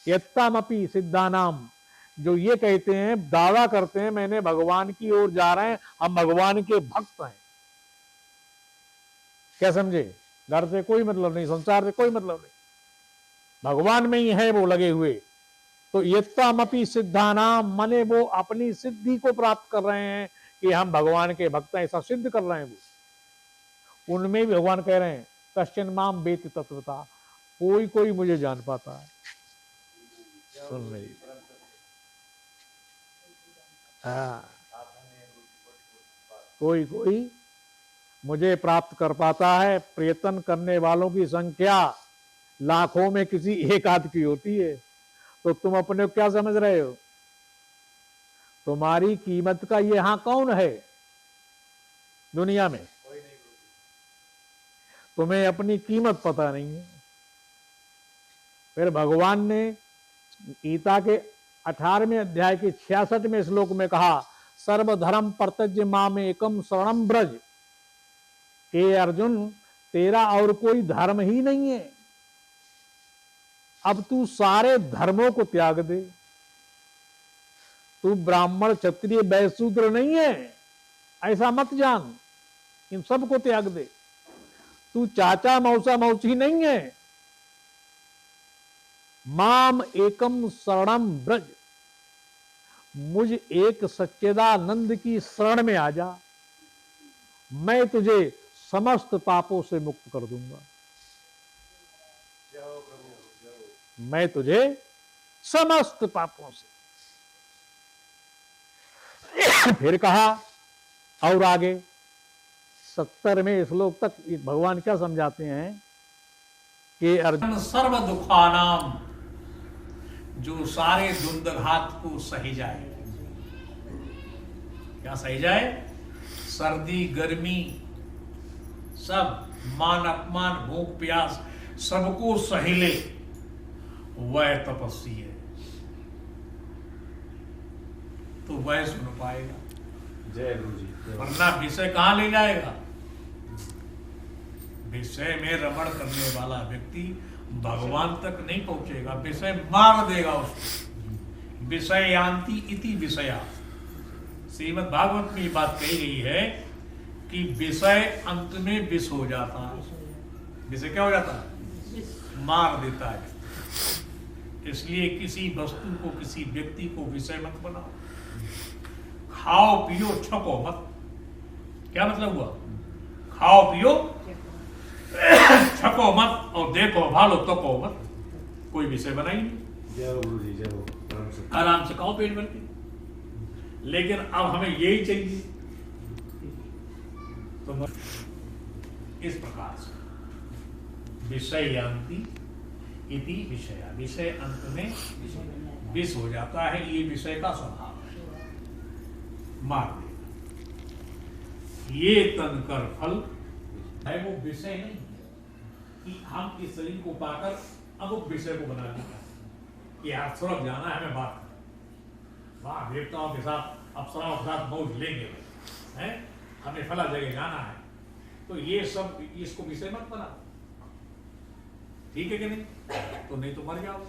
यत्तामपि सिद्धानाम, जो ये कहते हैं, दावा करते हैं मैंने भगवान की ओर जा रहे हैं, हम भगवान के भक्त हैं। क्या समझे? घर से कोई मतलब नहीं, संसार से कोई मतलब नहीं, भगवान में ही है वो लगे हुए। तो यत्तामपि सिद्धानाम माने वो अपनी सिद्धि को प्राप्त कर रहे हैं कि हम भगवान के भक्त हैं, ऐसा सिद्ध कर रहे हैं वो। उनमें भी भगवान कह रहे हैं कश्चन माम वेत्ति तत्वतः, कोई कोई मुझे जान पाता है। सुन मेरी, हाँ, कोई कोई मुझे प्राप्त कर पाता है। प्रयत्न करने वालों की संख्या लाखों में किसी एक आध की होती है, तो तुम अपने को क्या समझ रहे हो? तुम्हारी कीमत का यहां कौन है दुनिया में? तुम्हें अपनी कीमत पता नहीं है। फिर भगवान ने गीता के 18वें अध्याय के 66वें श्लोक में कहा, सर्वधर्म परत्यज्य माम एकम शरणम ब्रज। हे अर्जुन, तेरा और कोई धर्म ही नहीं है, अब तू सारे धर्मों को त्याग दे। तू ब्राह्मण क्षत्रिय वैश्य शूद्र नहीं है, ऐसा मत जान, इन सबको त्याग दे। तू चाचा मौसा मौसी नहीं है, माम एकम शरणम ब्रज, मुझ एक सच्चिदानंद की शरण में आ जा, मैं तुझे समस्त पापों से मुक्त कर दूंगा। मैं तुझे समस्त पापों से। फिर कहा और आगे 70वें श्लोक तक भगवान क्या समझाते हैं कि अर्जुन सर्व दुखानाम, जो सारे दुर्दघात को सही जाए। क्या सही जाए? सर्दी गर्मी सब, मान अपमान भूख प्यास सबको सही ले, वह तपस्वी है। तो वह सुन पाएगा। जय गुरु जी। वरना विषय कहां ले जाएगा? विषय में रमण करने वाला व्यक्ति भगवान तक नहीं पहुंचेगा, विषय मार देगा उसको। विषय यान्ति इति विषया। श्रीमद् भागवत में ये बात कही गई है कि विषय अंत में विष हो जाता है। विषय क्या हो जाता है? मार देता है। इसलिए किसी वस्तु को, किसी व्यक्ति को विषय मत बनाओ। खाओ पियो छको मत। क्या मतलब हुआ? खाओ पियो छको मत और देखो भालो तको मत। कोई विषय बनाई नहीं। जय गुरु जी, जय गुरु। आराम से खाओ पेट भर के। लेकिन अब हमें यही चाहिए। तो इस प्रकार से विषय यान्ति इति विषया, विषय अंत में विष हो जाता है। ये विषय का स्वभाव है, मार देगा। ये तन कर फल है, वो विषय नहीं है कि हम इस शरीर को पाकर अब उस विषय को बना देगा कि यार सुलभ जाना है, हमें बात देवताओं के साथ अप्सराओं के साथ मौज लेंगे हैं, हमें फला जगह जाना है, तो ये सब इसको विषय मत बना, ठीक है कि नहीं? तो नहीं तो मर जाओ,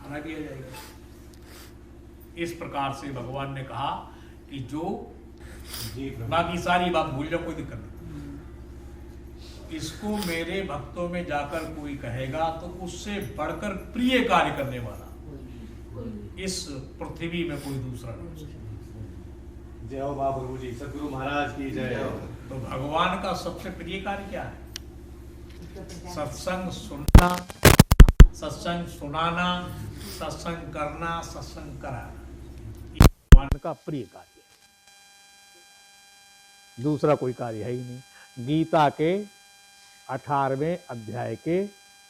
हरा दिया जाएगा। इस प्रकार से भगवान ने कहा कि जो जी प्रभु। बाकी सारी बात भूल जाओ, कोई दिक्कत नहीं। इसको मेरे भक्तों में जाकर कोई कहेगा तो उससे बढ़कर प्रिय कार्य करने वाला इस पृथ्वी में कोई दूसरा नहीं। जय हो महाप्रभु जी, सतगुरु महाराज की जय हो। तो भगवान का सबसे प्रिय कार्य क्या है? सत्संग सुनना, सत्संग सुनाना, सत्संग करना, सत्संग कराना, ये भगवान का प्रिय कार्य है। दूसरा कोई कार्य है ही नहीं। गीता के 18वें अध्याय के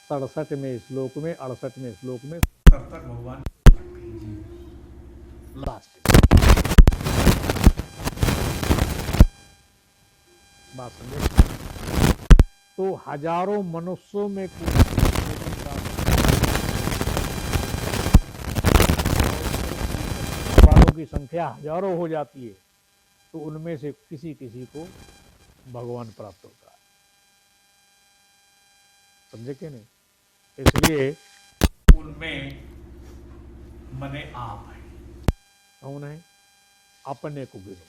67वें श्लोक में 68वें श्लोक में तब तक भगवान लास्ट बात समझे। तो हजारों मनुष्यों में वालों की संख्या हजारों हो जाती है, तो उनमें से किसी किसी को भगवान प्राप्त होता है। समझे कि नहीं? इसलिए उनमें मने आप है। कौन है? अपने को गिनो,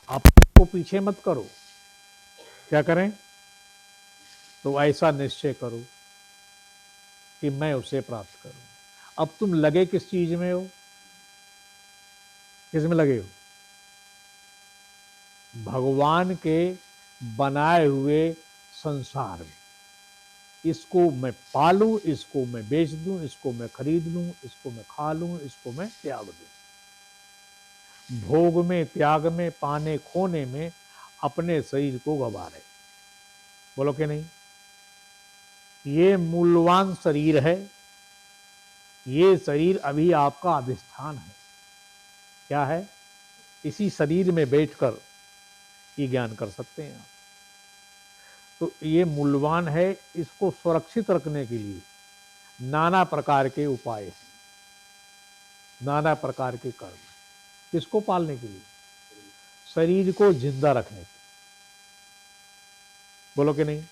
अपने को पीछे मत करो। क्या करें? तो ऐसा निश्चय करो कि मैं उसे प्राप्त करूं। अब तुम लगे किस चीज में हो? किस में लगे हो? भगवान के बनाए हुए संसार में। इसको मैं पालूं, इसको मैं बेच दूं, इसको मैं खरीद लूं, इसको मैं खा लूं, इसको मैं त्याग दूं। भोग में, त्याग में, पाने खोने में अपने शरीर को गवा रहे। बोलो कि नहीं? ये मूल्यवान शरीर है। ये शरीर अभी आपका अधिष्ठान है। क्या है? इसी शरीर में बैठकर ये ज्ञान कर सकते हैं आप। तो ये मूल्यवान है। इसको सुरक्षित रखने के लिए नाना प्रकार के उपाय हैं, नाना प्रकार के कर्म। किसको पालने के लिए? शरीर को जिंदा रखने के लिए। बोलो कि नहीं?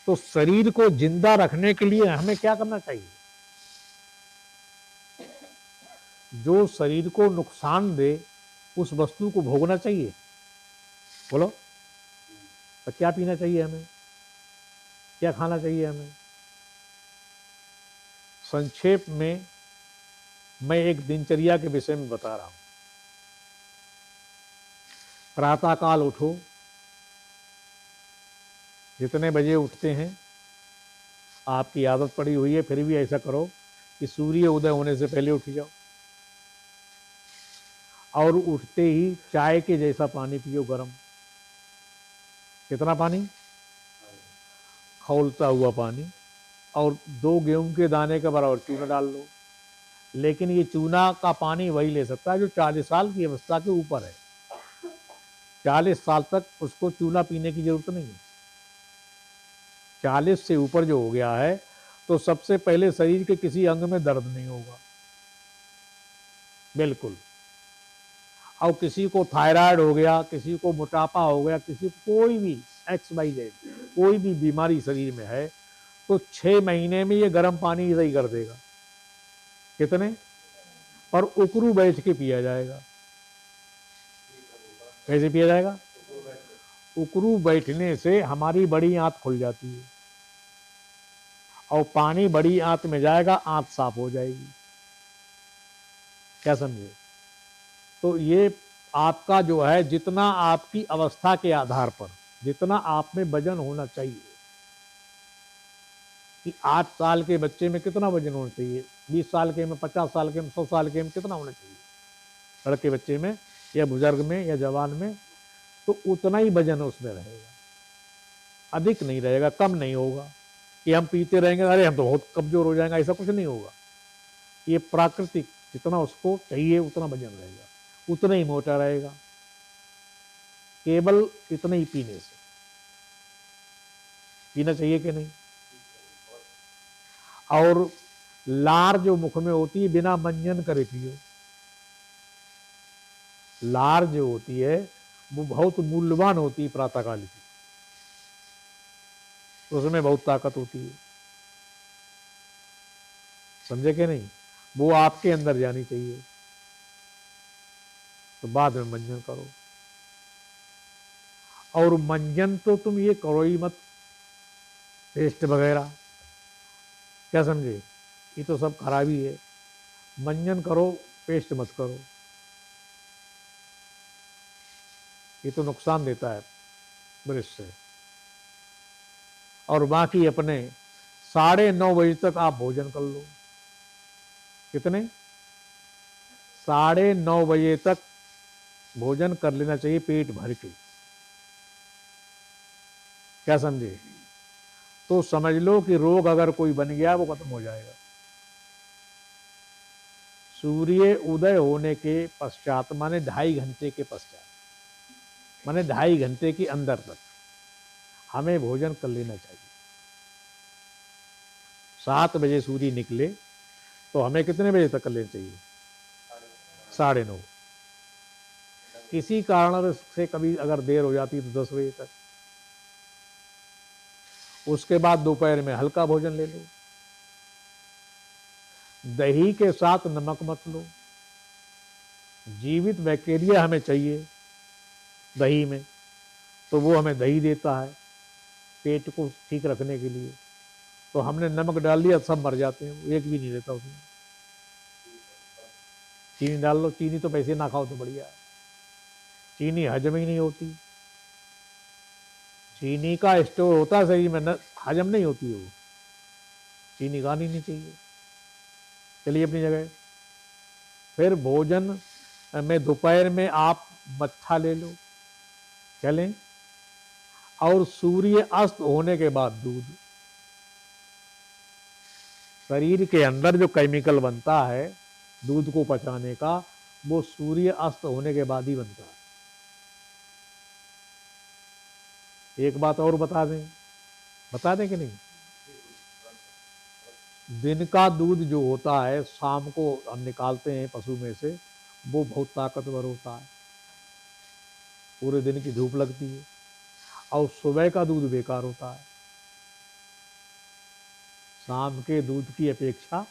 तो शरीर को जिंदा रखने के लिए हमें क्या करना चाहिए? जो शरीर को नुकसान दे उस वस्तु को भोगना चाहिए। बोलो, तो क्या पीना चाहिए हमें? क्या खाना चाहिए हमें? संक्षेप में मैं एक दिनचर्या के विषय में बता रहा हूं। प्रातःकाल उठो, जितने बजे उठते हैं आपकी आदत पड़ी हुई है, फिर भी ऐसा करो कि सूर्य उदय होने से पहले उठ जाओ और उठते ही चाय के जैसा पानी पियो, गरम। कितना पानी? खौलता हुआ पानी। और 2 गेहूं के दाने के बराबर चूना डाल लो। लेकिन ये चूना का पानी वही ले सकता है जो 40 साल की अवस्था के ऊपर है। 40 साल तक उसको चूना पीने की जरूरत नहीं है। 40 से ऊपर जो हो गया है तो सबसे पहले शरीर के किसी अंग में दर्द नहीं होगा, बिल्कुल। और किसी को थायराइड हो गया, किसी को मोटापा हो गया, किसी कोई भी XYZ कोई भी बीमारी शरीर में है तो 6 महीने में ये गर्म पानी सही कर देगा। कितने? पर उकरू बैठ के पिया जाएगा। कैसे पिया जाएगा? उकरू बैठने से हमारी बड़ी आंत खुल जाती है और पानी बड़ी आंत में जाएगा, आंत साफ हो जाएगी। क्या समझे? तो ये आपका जो है, जितना आपकी अवस्था के आधार पर जितना आप में वजन होना चाहिए, कि 8 साल के बच्चे में कितना वजन होना चाहिए, 20 साल के में, 50 साल के में, 100 साल के में कितना होना चाहिए, लड़के बच्चे में या बुजुर्ग में या जवान में, तो उतना ही वजन उसमें रहेगा, अधिक नहीं रहेगा, कम नहीं होगा। कि हम पीते रहेंगे, अरे हम तो बहुत कमजोर हो जाएंगे, ऐसा कुछ नहीं होगा। ये प्राकृतिक जितना उसको चाहिए उतना वजन रहेगा, उतना ही मोटा रहेगा, केवल इतना ही पीने से। पीना चाहिए कि नहीं? और लार जो मुख में होती है बिना मंजन करे पियो। लार जो होती है वो बहुत मूल्यवान होती है प्रातःकाल की, उसमें बहुत ताकत होती है, समझे कि नहीं? वो आपके अंदर जानी चाहिए, तो बाद में मंजन करो। और मंजन तो तुम ये करो ही मत, पेस्ट वगैरह, क्या समझे? ये तो सब खराबी है। मंजन करो, पेस्ट मत करो, ये तो नुकसान देता है ब्रश से। और बाकी अपने 9:30 बजे तक आप भोजन कर लो। कितने? 9:30 बजे तक भोजन कर लेना चाहिए पेट भर के, क्या समझे? तो समझ लो कि रोग अगर कोई बन गया वो खत्म हो जाएगा। सूर्य उदय होने के पश्चात, माने 2.5 घंटे के पश्चात, माने 2.5 घंटे के अंदर तक हमें भोजन कर लेना चाहिए। 7 बजे सूर्य निकले तो हमें कितने बजे तक कर लेना चाहिए? 9:30। किसी कारण से कभी अगर देर हो जाती तो 10 बजे तक। उसके बाद दोपहर में हल्का भोजन ले लो, दही के साथ नमक मत लो। जीवित बैक्टीरिया हमें चाहिए दही में, तो वो हमें दही देता है पेट को ठीक रखने के लिए। तो हमने नमक डाल दिया, सब मर जाते हैं, एक भी नहीं रहता उसमें। चीनी डाल लो, चीनी तो पैसे ना खाओ तो बढ़िया, चीनी हजम ही नहीं होती। चीनी का स्टोर होता है शरीर में, हजम नहीं होती है वो, चीनी खानी नहीं चाहिए। चलिए अपनी जगह। फिर भोजन में दोपहर में आप मट्ठा ले लो, चलें। और सूर्य अस्त होने के बाद दूध। शरीर के अंदर जो केमिकल बनता है दूध को पचाने का, वो सूर्य अस्त होने के बाद ही बनता है। एक बात और बता दें कि नहीं? दिन का दूध जो होता है शाम को हम निकालते हैं पशु में से, वो बहुत ताकतवर होता है, पूरे दिन की धूप लगती है। और सुबह का दूध बेकार होता है, शाम के दूध की अपेक्षा।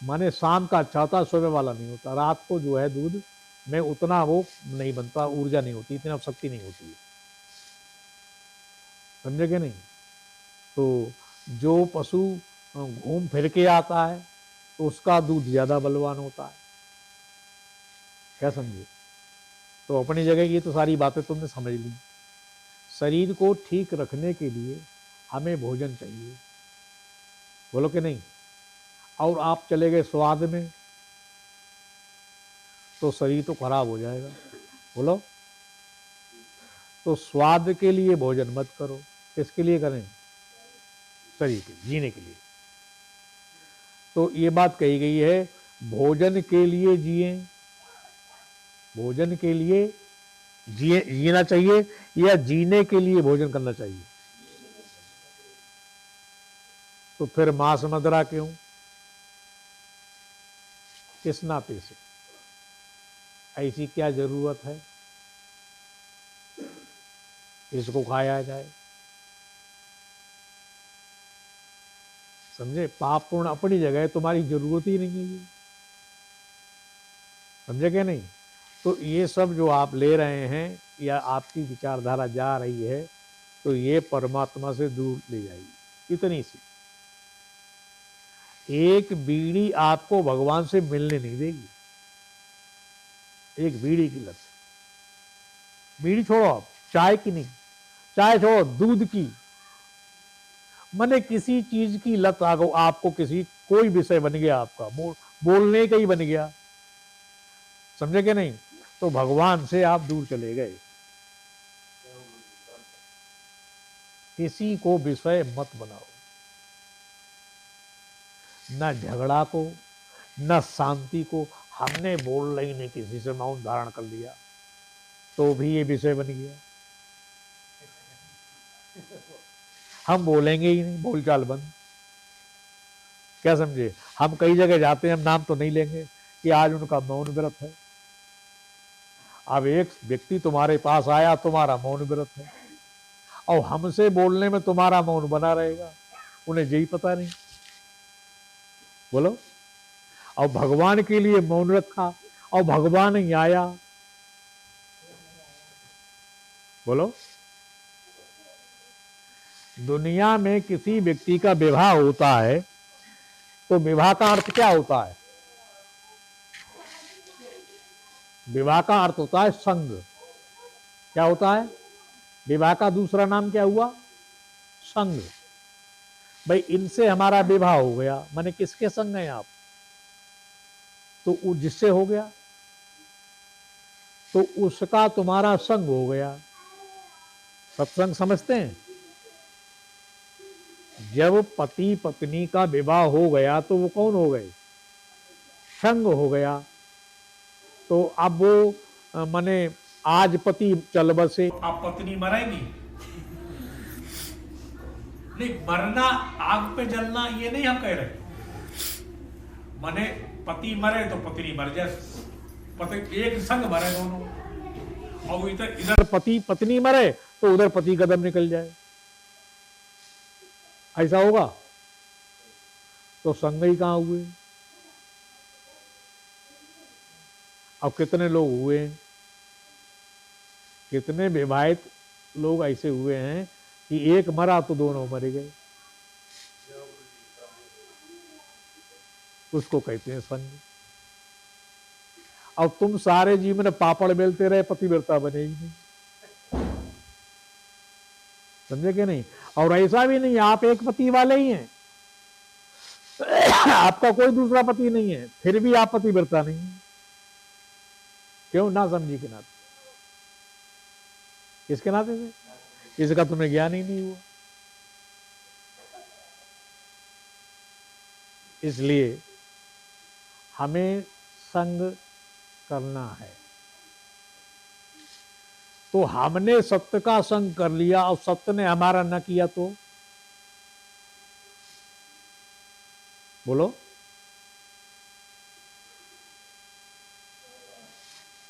माने शाम का अच्छा होता, सुबह वाला नहीं होता। रात को जो है दूध में उतना वो नहीं बनता, ऊर्जा नहीं होती, इतना शक्ति नहीं होती है, समझे कि नहीं? तो जो पशु घूम फिर के आता है तो उसका दूध ज्यादा बलवान होता है, क्या समझे? तो अपनी जगह ये तो सारी बातें तुमने समझ ली। शरीर को ठीक रखने के लिए हमें भोजन चाहिए, बोलो कि नहीं? और आप चले गए स्वाद में तो शरीर तो खराब हो जाएगा, बोलो। तो स्वाद के लिए भोजन मत करो, किसके लिए करें? शरीर के, जीने के लिए। तो ये बात कही गई है, भोजन के लिए जिए, भोजन के लिए जीना चाहिए या जीने के लिए भोजन करना चाहिए? तो फिर मांस मदिरा क्यों, किस नाते से? ऐसी क्या जरूरत है इसको खाया जाए? समझे? पाप पूर्ण अपनी जगह है, तुम्हारी जरूरत ही नहीं है ये, समझे क्या नहीं? तो ये सब जो आप ले रहे हैं या आपकी विचारधारा जा रही है, तो ये परमात्मा से दूर ले जाएगी। इतनी सी एक बीड़ी आपको भगवान से मिलने नहीं देगी। एक बीड़ी की लत, बीड़ी छोड़ो आप, चाय की नहीं, चाय छोड़ो, दूध की, माने किसी चीज की लत आ गो आपको, किसी कोई विषय बन गया आपका, बोलने का ही बन गया, समझे कि नहीं? तो भगवान से आप दूर चले गए। किसी को विषय मत बनाओ, न झगड़ा को न शांति को। हमने बोल ही नहीं किसी से, मौन धारण कर लिया तो भी ये विषय बन गया। हम बोलेंगे ही नहीं, बोलचाल बंद, क्या समझे? हम कई जगह जाते हैं, हम नाम तो नहीं लेंगे कि आज उनका मौन व्रत है। अब एक व्यक्ति तुम्हारे पास आया, तुम्हारा मौन व्रत है, और हमसे बोलने में तुम्हारा मौन बना रहेगा, उन्हें यही पता नहीं। बोलो। और भगवान के लिए मौन रखा और भगवान ही आया। बोलो। दुनिया में किसी व्यक्ति का विवाह होता है तो विवाह का अर्थ क्या होता है? विवाह का अर्थ होता है संग। क्या होता है? विवाह का दूसरा नाम क्या हुआ? संग। भाई इनसे हमारा विवाह हो गया, माने किसके संग हैं आप? तो जिससे हो गया तो उसका तुम्हारा संग हो गया। सत्संग समझते हैं? जब पति पत्नी का विवाह हो गया तो वो कौन हो गए? संग हो गया। तो अब वो माने आज पति चल बसे। आप पत्नी मरेगी नहीं, मरना आग पे जलना ये नहीं हम कह रहे। माने पति मरे तो पत्नी मर जाए, पति एक संग मरे दोनों, और इधर पति पत्नी मरे तो उधर पति कदम निकल जाए, ऐसा होगा? तो संग ही कहां हुए? अब कितने लोग हुए हैं, कितने विवाहित लोग ऐसे हुए हैं कि एक मरा तो दोनों मर गए। उसको कहते हैं संग। अब तुम सारे जीवन पापड़ बेलते रहे, पतिव्रता बने ही नहीं। समझे कि नहीं? और ऐसा भी नहीं आप एक पति वाले ही हैं, आपका कोई दूसरा पति नहीं है, फिर भी आप पतिव्रता नहीं है। क्यों? ना समझी के नाते। किसके नाते से? इसका तुम्हें ज्ञान ही नहीं हुआ। इसलिए हमें संग करना है। तो हमने सत्य का संग कर लिया और सत्य ने हमारा न किया तो बोलो।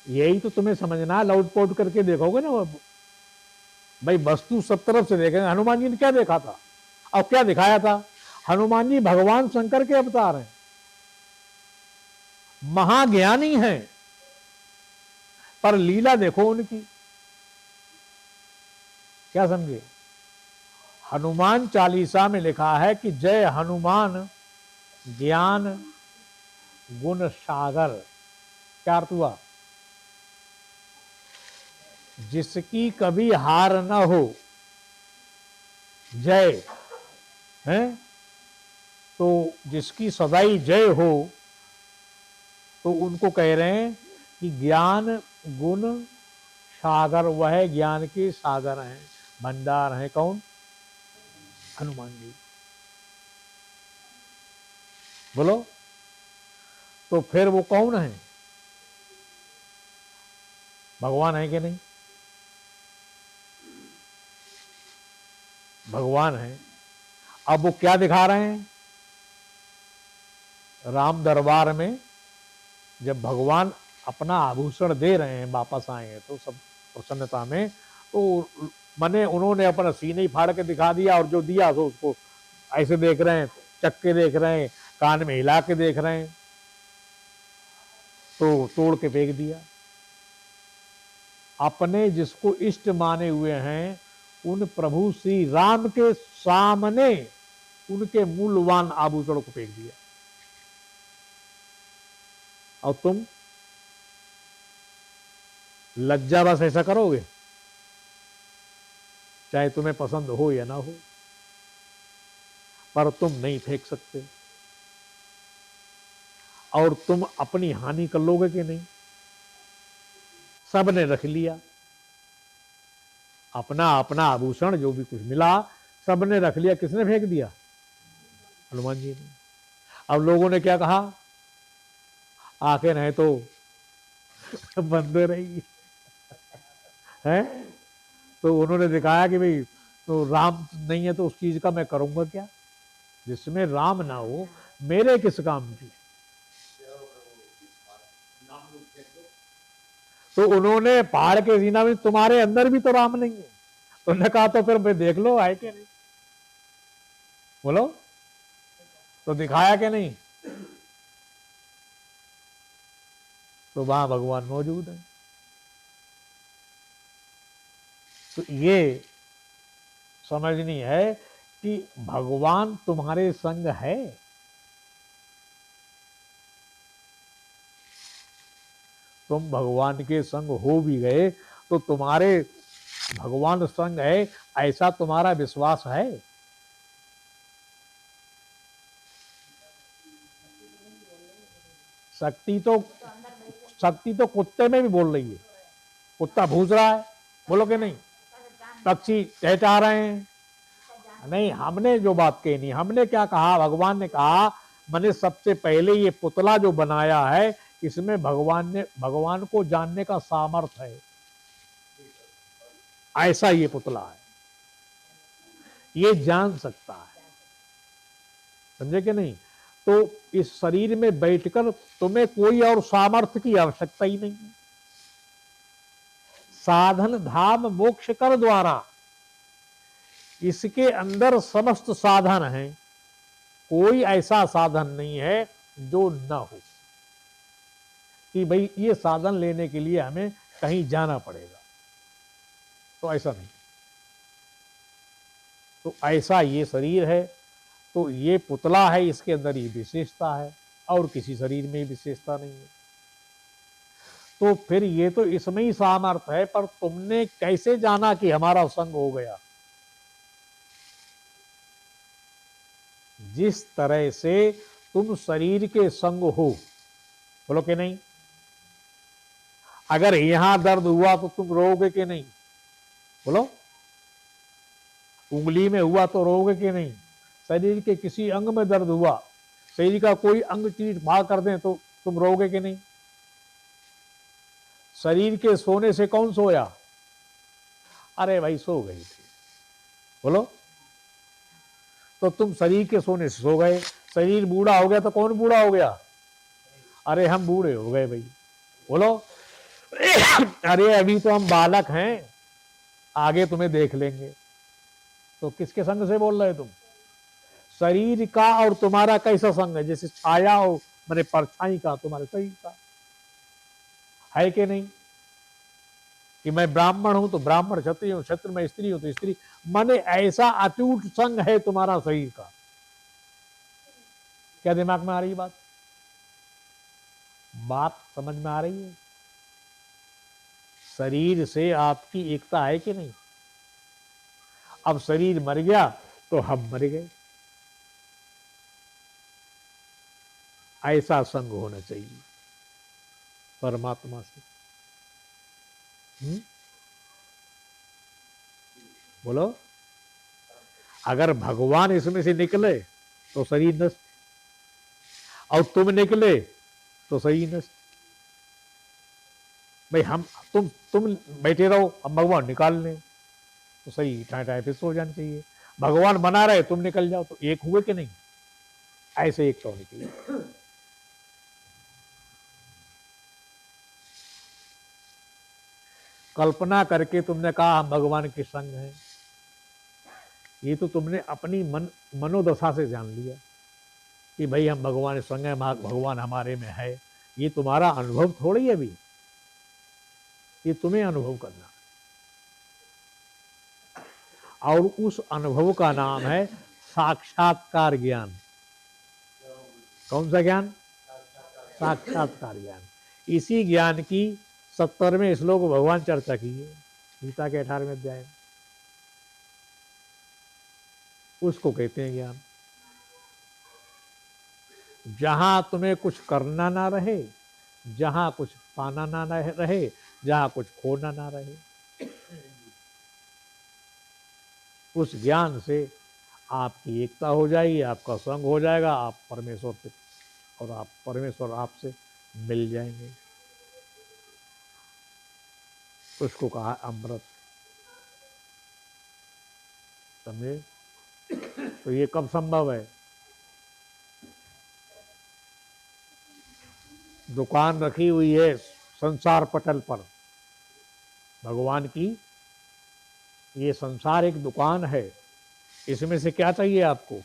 यही तो तुम्हें समझना है। लौट-पोट करके देखोगे ना, भाई वस्तु सब तरफ से देखेंगे। हनुमान जी ने क्या देखा था और क्या दिखाया था? हनुमान जी भगवान शंकर के अवतार हैं, महाज्ञानी हैं, पर लीला देखो उनकी। क्या समझे? हनुमान चालीसा में लिखा है कि जय हनुमान ज्ञान गुण सागर। क्या अर्थ हुआ? जिसकी कभी हार न हो, जय है, तो जिसकी सदाई जय हो, तो उनको कह रहे हैं कि ज्ञान गुण सागर, वह ज्ञान के सागर हैं, भंडार हैं। कौन? हनुमान जी। बोलो। तो फिर वो कौन है? भगवान है कि नहीं? भगवान है। अब वो क्या दिखा रहे हैं? राम दरबार में जब भगवान अपना आभूषण दे रहे हैं, वापस आए हैं तो सब प्रसन्नता में, तो माने उन्होंने अपना सीने ही फाड़ के दिखा दिया, और जो दिया तो उसको ऐसे देख रहे हैं, चक्के देख रहे हैं, कान में हिला के देख रहे हैं, तो तोड़ के फेंक दिया। अपने जिसको इष्ट माने हुए हैं उन प्रभु श्री राम के सामने उनके मूल्यवान आभूषणों को फेंक दिया। और तुम लज्जा बस ऐसा करोगे, चाहे तुम्हें पसंद हो या ना हो, पर तुम नहीं फेंक सकते। और तुम अपनी हानि कर लोगे कि नहीं? सबने रख लिया अपना अपना आभूषण, जो भी कुछ मिला सबने रख लिया। किसने फेंक दिया? हनुमान जी ने। अब लोगों ने क्या कहा? आंखें नहीं तो बंद रहेगी है। तो उन्होंने दिखाया कि भाई तो राम नहीं है तो उस चीज का मैं करूंगा क्या? जिसमें राम ना हो, मेरे किस काम की। तो उन्होंने पहाड़ के सीना में, तुम्हारे अंदर भी तो राम नहीं है। उन्होंने कहा तो फिर देख लो आए कि नहीं, बोलो, तो दिखाया कि नहीं, तो वहां भगवान मौजूद है। तो ये समझनी है कि भगवान तुम्हारे संग है। तुम भगवान के संग हो भी गए तो तुम्हारे भगवान संग है ऐसा तुम्हारा विश्वास है। शक्ति तो कुत्ते में भी बोल रही है। कुत्ता भूस रहा है, बोलो कि नहीं, पक्षी चहचहा रहे हैं। नहीं, हमने जो बात कही नहीं, हमने क्या कहा, भगवान ने कहा मैंने सबसे पहले ये पुतला जो बनाया है इसमें भगवान को जानने का सामर्थ्य है, ऐसा ये पुतला है, ये जान सकता है, समझे कि नहीं। तो इस शरीर में बैठकर तुम्हें कोई और सामर्थ्य की आवश्यकता ही नहीं है। साधन धाम मोक्ष कर द्वारा इसके अंदर समस्त साधन हैं, कोई ऐसा साधन नहीं है जो न हो कि भाई ये साधन लेने के लिए हमें कहीं जाना पड़ेगा, तो ऐसा नहीं। तो ऐसा ये शरीर है, तो ये पुतला है, इसके अंदर ये विशेषता है, और किसी शरीर में विशेषता नहीं है। तो फिर ये तो इसमें ही सामर्थ्य है, पर तुमने कैसे जाना कि हमारा संग हो गया। जिस तरह से तुम शरीर के संग हो, बोलो कि नहीं, अगर यहां दर्द हुआ तो तुम रोओगे कि नहीं, बोलो, उंगली में हुआ तो रोओगे कि नहीं, शरीर के किसी अंग में दर्द हुआ, शरीर का कोई अंग चीट फाड़ कर दें तो तुम रोओगे कि नहीं। शरीर के सोने से कौन सोया, अरे भाई सो गई थी, बोलो, तो तुम शरीर के सोने से सो गए। शरीर बूढ़ा हो गया तो कौन बूढ़ा हो गया, अरे हम बूढ़े हो गए भाई, बोलो। अरे अभी तो हम बालक हैं, आगे तुम्हें देख लेंगे। तो किसके संग से बोल रहे तुम, शरीर का और तुम्हारा कैसा संग है, जैसे छाया और मैंने परछाई का तुम्हारे शरीर का है कि नहीं। कि मैं ब्राह्मण हूं तो ब्राह्मण, क्षत्रिय हूं क्षत्रिय, मैं स्त्री हूं तो स्त्री, माने ऐसा अटूट संग है तुम्हारा शरीर का। क्या दिमाग में आ रही बात, बात समझ में आ रही है। शरीर से आपकी एकता है कि नहीं। अब शरीर मर गया तो हम मर गए, ऐसा संग होना चाहिए परमात्मा से। बोलो, अगर भगवान इसमें से निकले तो शरीर नष्ट, और तुम निकले तो शरीर नष्ट। भाई हम तुम बैठे रहो, हम भगवान निकाल लें तो सही टाइम फिक्स हो जाना चाहिए। भगवान बना रहे तुम निकल जाओ तो एक हुए कि नहीं, ऐसे एक तो होनी चाहिए। कल्पना करके तुमने कहा हम भगवान के संग हैं, ये तो तुमने अपनी मनोदशा से जान लिया कि भाई हम भगवान के संग हैं, भगवान हमारे में है। ये तुम्हारा अनुभव थोड़ी है, अभी ये तुम्हें अनुभव करना, और उस अनुभव का नाम है साक्षात्कार ज्ञान। कौन सा ज्ञान, साक्षात्कार ज्ञान। इसी ज्ञान की 70वें श्लोक भगवान चर्चा की है गीता के 18वें अध्याय में, उसको कहते हैं ज्ञान। जहां तुम्हें कुछ करना ना रहे, जहां कुछ पाना ना रहे, जहां कुछ खोना ना रहे, उस ज्ञान से आपकी एकता हो जाएगी, आपका संग हो जाएगा, आप परमेश्वर से, और आप परमेश्वर आपसे मिल जाएंगे। उसको कहा अमृत, समझे। तो ये कब संभव है, दुकान रखी हुई है संसार पटल पर भगवान की। ये संसार एक दुकान है, इसमें से क्या चाहिए आपको?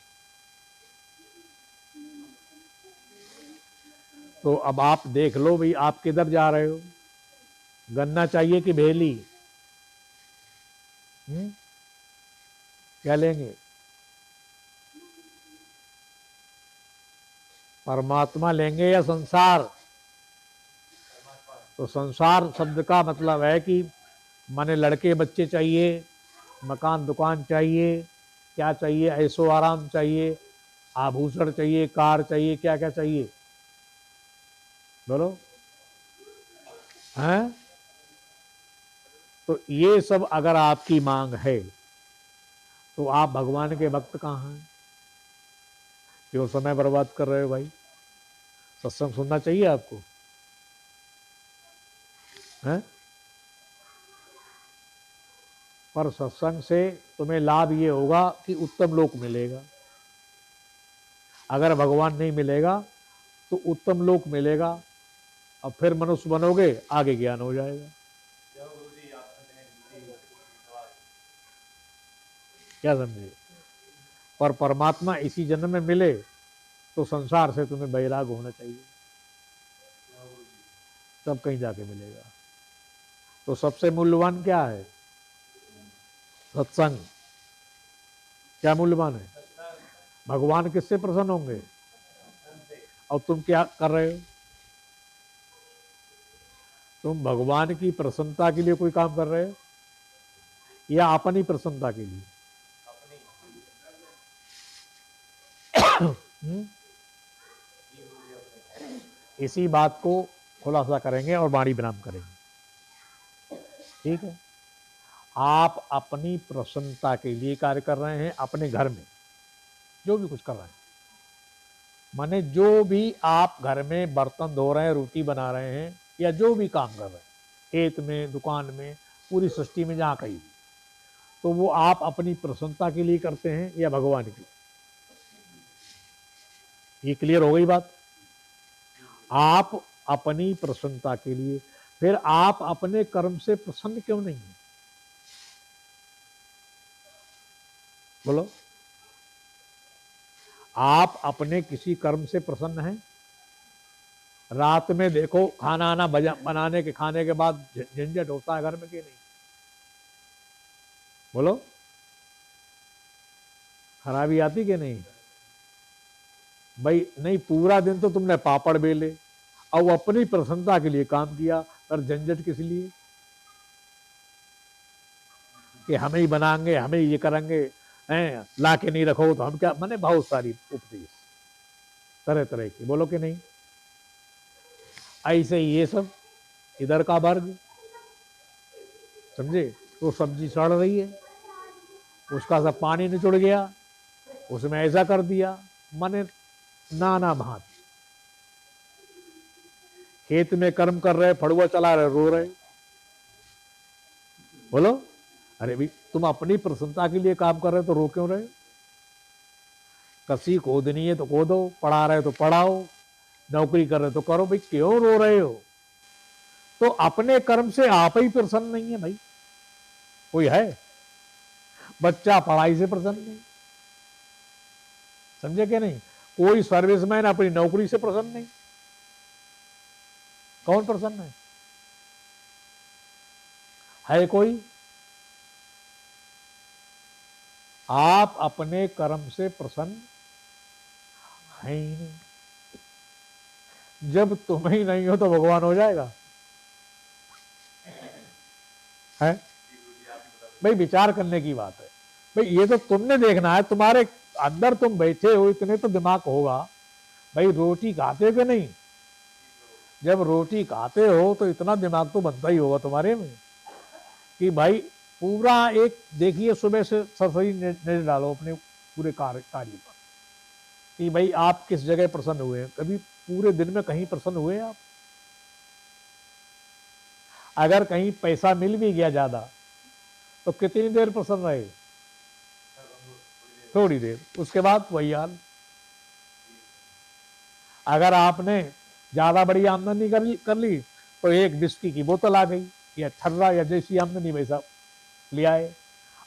तो अब आप देख लो भाई, आप किधर जा रहे हो? गन्ना चाहिए कि भेली? क्या लेंगे? परमात्मा लेंगे या संसार? तो संसार शब्द का मतलब है कि माने लड़के बच्चे चाहिए, मकान दुकान चाहिए, क्या चाहिए? ऐशो आराम चाहिए, आभूषण चाहिए, कार चाहिए, क्या क्या चाहिए? बोलो हैं? तो ये सब अगर आपकी मांग है तो आप भगवान के भक्त कहाँ हैं? क्यों समय बर्बाद कर रहे हो भाई? सत्संग सुनना चाहिए आपको, हैं? पर सत्संग से तुम्हें लाभ ये होगा कि उत्तम लोक मिलेगा। अगर भगवान नहीं मिलेगा तो उत्तम लोक मिलेगा, और फिर मनुष्य बनोगे, आगे ज्ञान हो जाएगा। क्या समझे? पर परमात्मा इसी जन्म में मिले तो संसार से तुम्हें बैराग होना चाहिए, तब कहीं जाके मिलेगा। तो सबसे मूल्यवान क्या है? सत्संग। क्या मूल्यवान है? भगवान किससे प्रसन्न होंगे? और तुम क्या कर रहे हो? तुम भगवान की प्रसन्नता के लिए कोई काम कर रहे हो या अपनी प्रसन्नता के लिए? इसी बात को खुलासा करेंगे और वाणी विराम करेंगे। ठीक है? आप अपनी प्रसन्नता के लिए कार्य कर रहे हैं अपने घर में, जो भी कुछ कर रहे हैं, माने जो भी आप घर में बर्तन धो रहे हैं, रोटी बना रहे हैं, या जो भी काम कर रहे हैं, खेत में, दुकान में, पूरी सृष्टि में जहाँ कहीं, तो वो आप अपनी प्रसन्नता के लिए करते हैं या भगवान की? ये क्लियर हो गई बात? आप अपनी प्रसन्नता के लिए। फिर आप अपने कर्म से प्रसन्न क्यों नहीं है? बोलो, आप अपने किसी कर्म से प्रसन्न हैं? रात में देखो, खाना आना बनाने के, खाने के बाद झंझट होता है घर में कि नहीं? बोलो, खराबी आती कि नहीं? भाई नहीं, पूरा दिन तो तुमने पापड़ बेले और अपनी प्रसन्नता के लिए काम किया, पर झंझट किस लिए? कि हमें ही बनाएंगे, हमें ये करेंगे, हैं, ला के नहीं रखो तो हम क्या? मैंने बहुत सारी उपदेश तरह तरह की, बोलो कि नहीं? ऐसे ये सब इधर का वर्ग, समझे? तो सब्जी सड़ रही है, उसका सब पानी निचुड़ गया, उसमें ऐसा कर दिया, माने नाना भांति। खेत में कर्म कर रहे, फड़ुआ चला रहे, रो रहे। बोलो, अरे भाई तुम अपनी प्रसन्नता के लिए काम कर रहे हो तो रो क्यों रहे? कसी खोदनी है तो खोदो, पढ़ा रहे तो पढ़ाओ, नौकरी कर रहे तो करो, भाई क्यों रो रहे हो? तो अपने कर्म से आप ही प्रसन्न नहीं है भाई। कोई है? बच्चा पढ़ाई से प्रसन्न नहीं, समझे क्या नहीं? कोई सर्विसमैन अपनी नौकरी से प्रसन्न नहीं। कौन प्रसन्न है कोई? आप अपने कर्म से प्रसन्न है ही नहीं। जब तुम ही नहीं हो तो भगवान हो जाएगा? है भाई, विचार करने की बात है भाई। ये तो तुमने देखना है, तुम्हारे अंदर तुम बैठे हो, इतने तो दिमाग होगा भाई। रोटी खाते हो कि नहीं? जब रोटी खाते हो तो इतना दिमाग तो बनता ही होगा तुम्हारे में कि भाई पूरा एक देखिए, सुबह से सरसरी नजर डालो अपने पूरे कार्य पर कि भाई आप किस जगह प्रसन्न हुए हैं। कभी पूरे दिन में कहीं प्रसन्न हुए आप? अगर कहीं पैसा मिल भी गया ज्यादा तो कितनी देर प्रसन्न रहे? थोड़ी देर, उसके बाद वही हाल। अगर आपने ज्यादा बड़ी आमदनी कर ली तो एक विस्की की बोतल आ गई, या ठर्रा, या जैसी आमदनी वैसा ले आए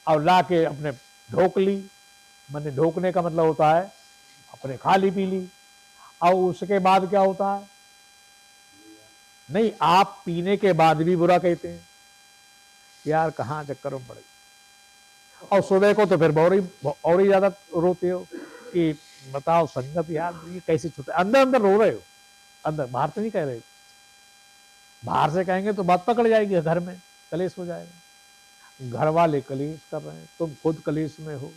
और ला के अपने ढोक ली। मैंने ढोकने का मतलब होता है अपने खा ली पी ली। और उसके बाद क्या होता है, नहीं, आप पीने के बाद भी बुरा कहते हैं, यार कहाँ चक्कर में पड़े। और सुबह को तो फिर और ही ज्यादा रोते हो कि बताओ संगत यार ये कैसे छूटे। अंदर अंदर रो रहे हो, अंदर, बाहर से नहीं कह रहे। बाहर से कहेंगे तो बात पकड़ जाएगी, घर में कलेश हो जाएगा। घर वाले कलेश कर रहे हैं, तुम खुद कलेश में हो।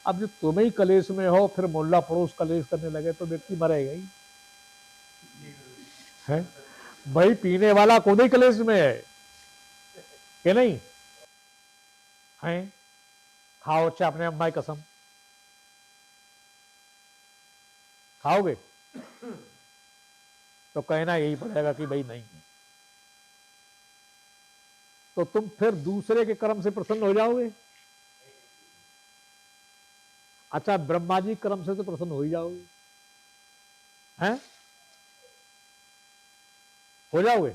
अब जब तुम ही कलेश में हो, फिर मोहल्ला पड़ोस कलेश करने लगे तो व्यक्ति मरेगा ही है। भाई पीने वाला खुद ही कलेश में है कि नहीं है। खाओ अच्छा अपने अम्मा की कसम, खाओगे तो कहना यही पड़ेगा कि भाई नहीं। तो तुम फिर दूसरे के कर्म से प्रसन्न हो जाओगे। अच्छा ब्रह्मा जी कर्म से तो प्रसन्न हो ही जाओगे, हैं? हो जाओगे।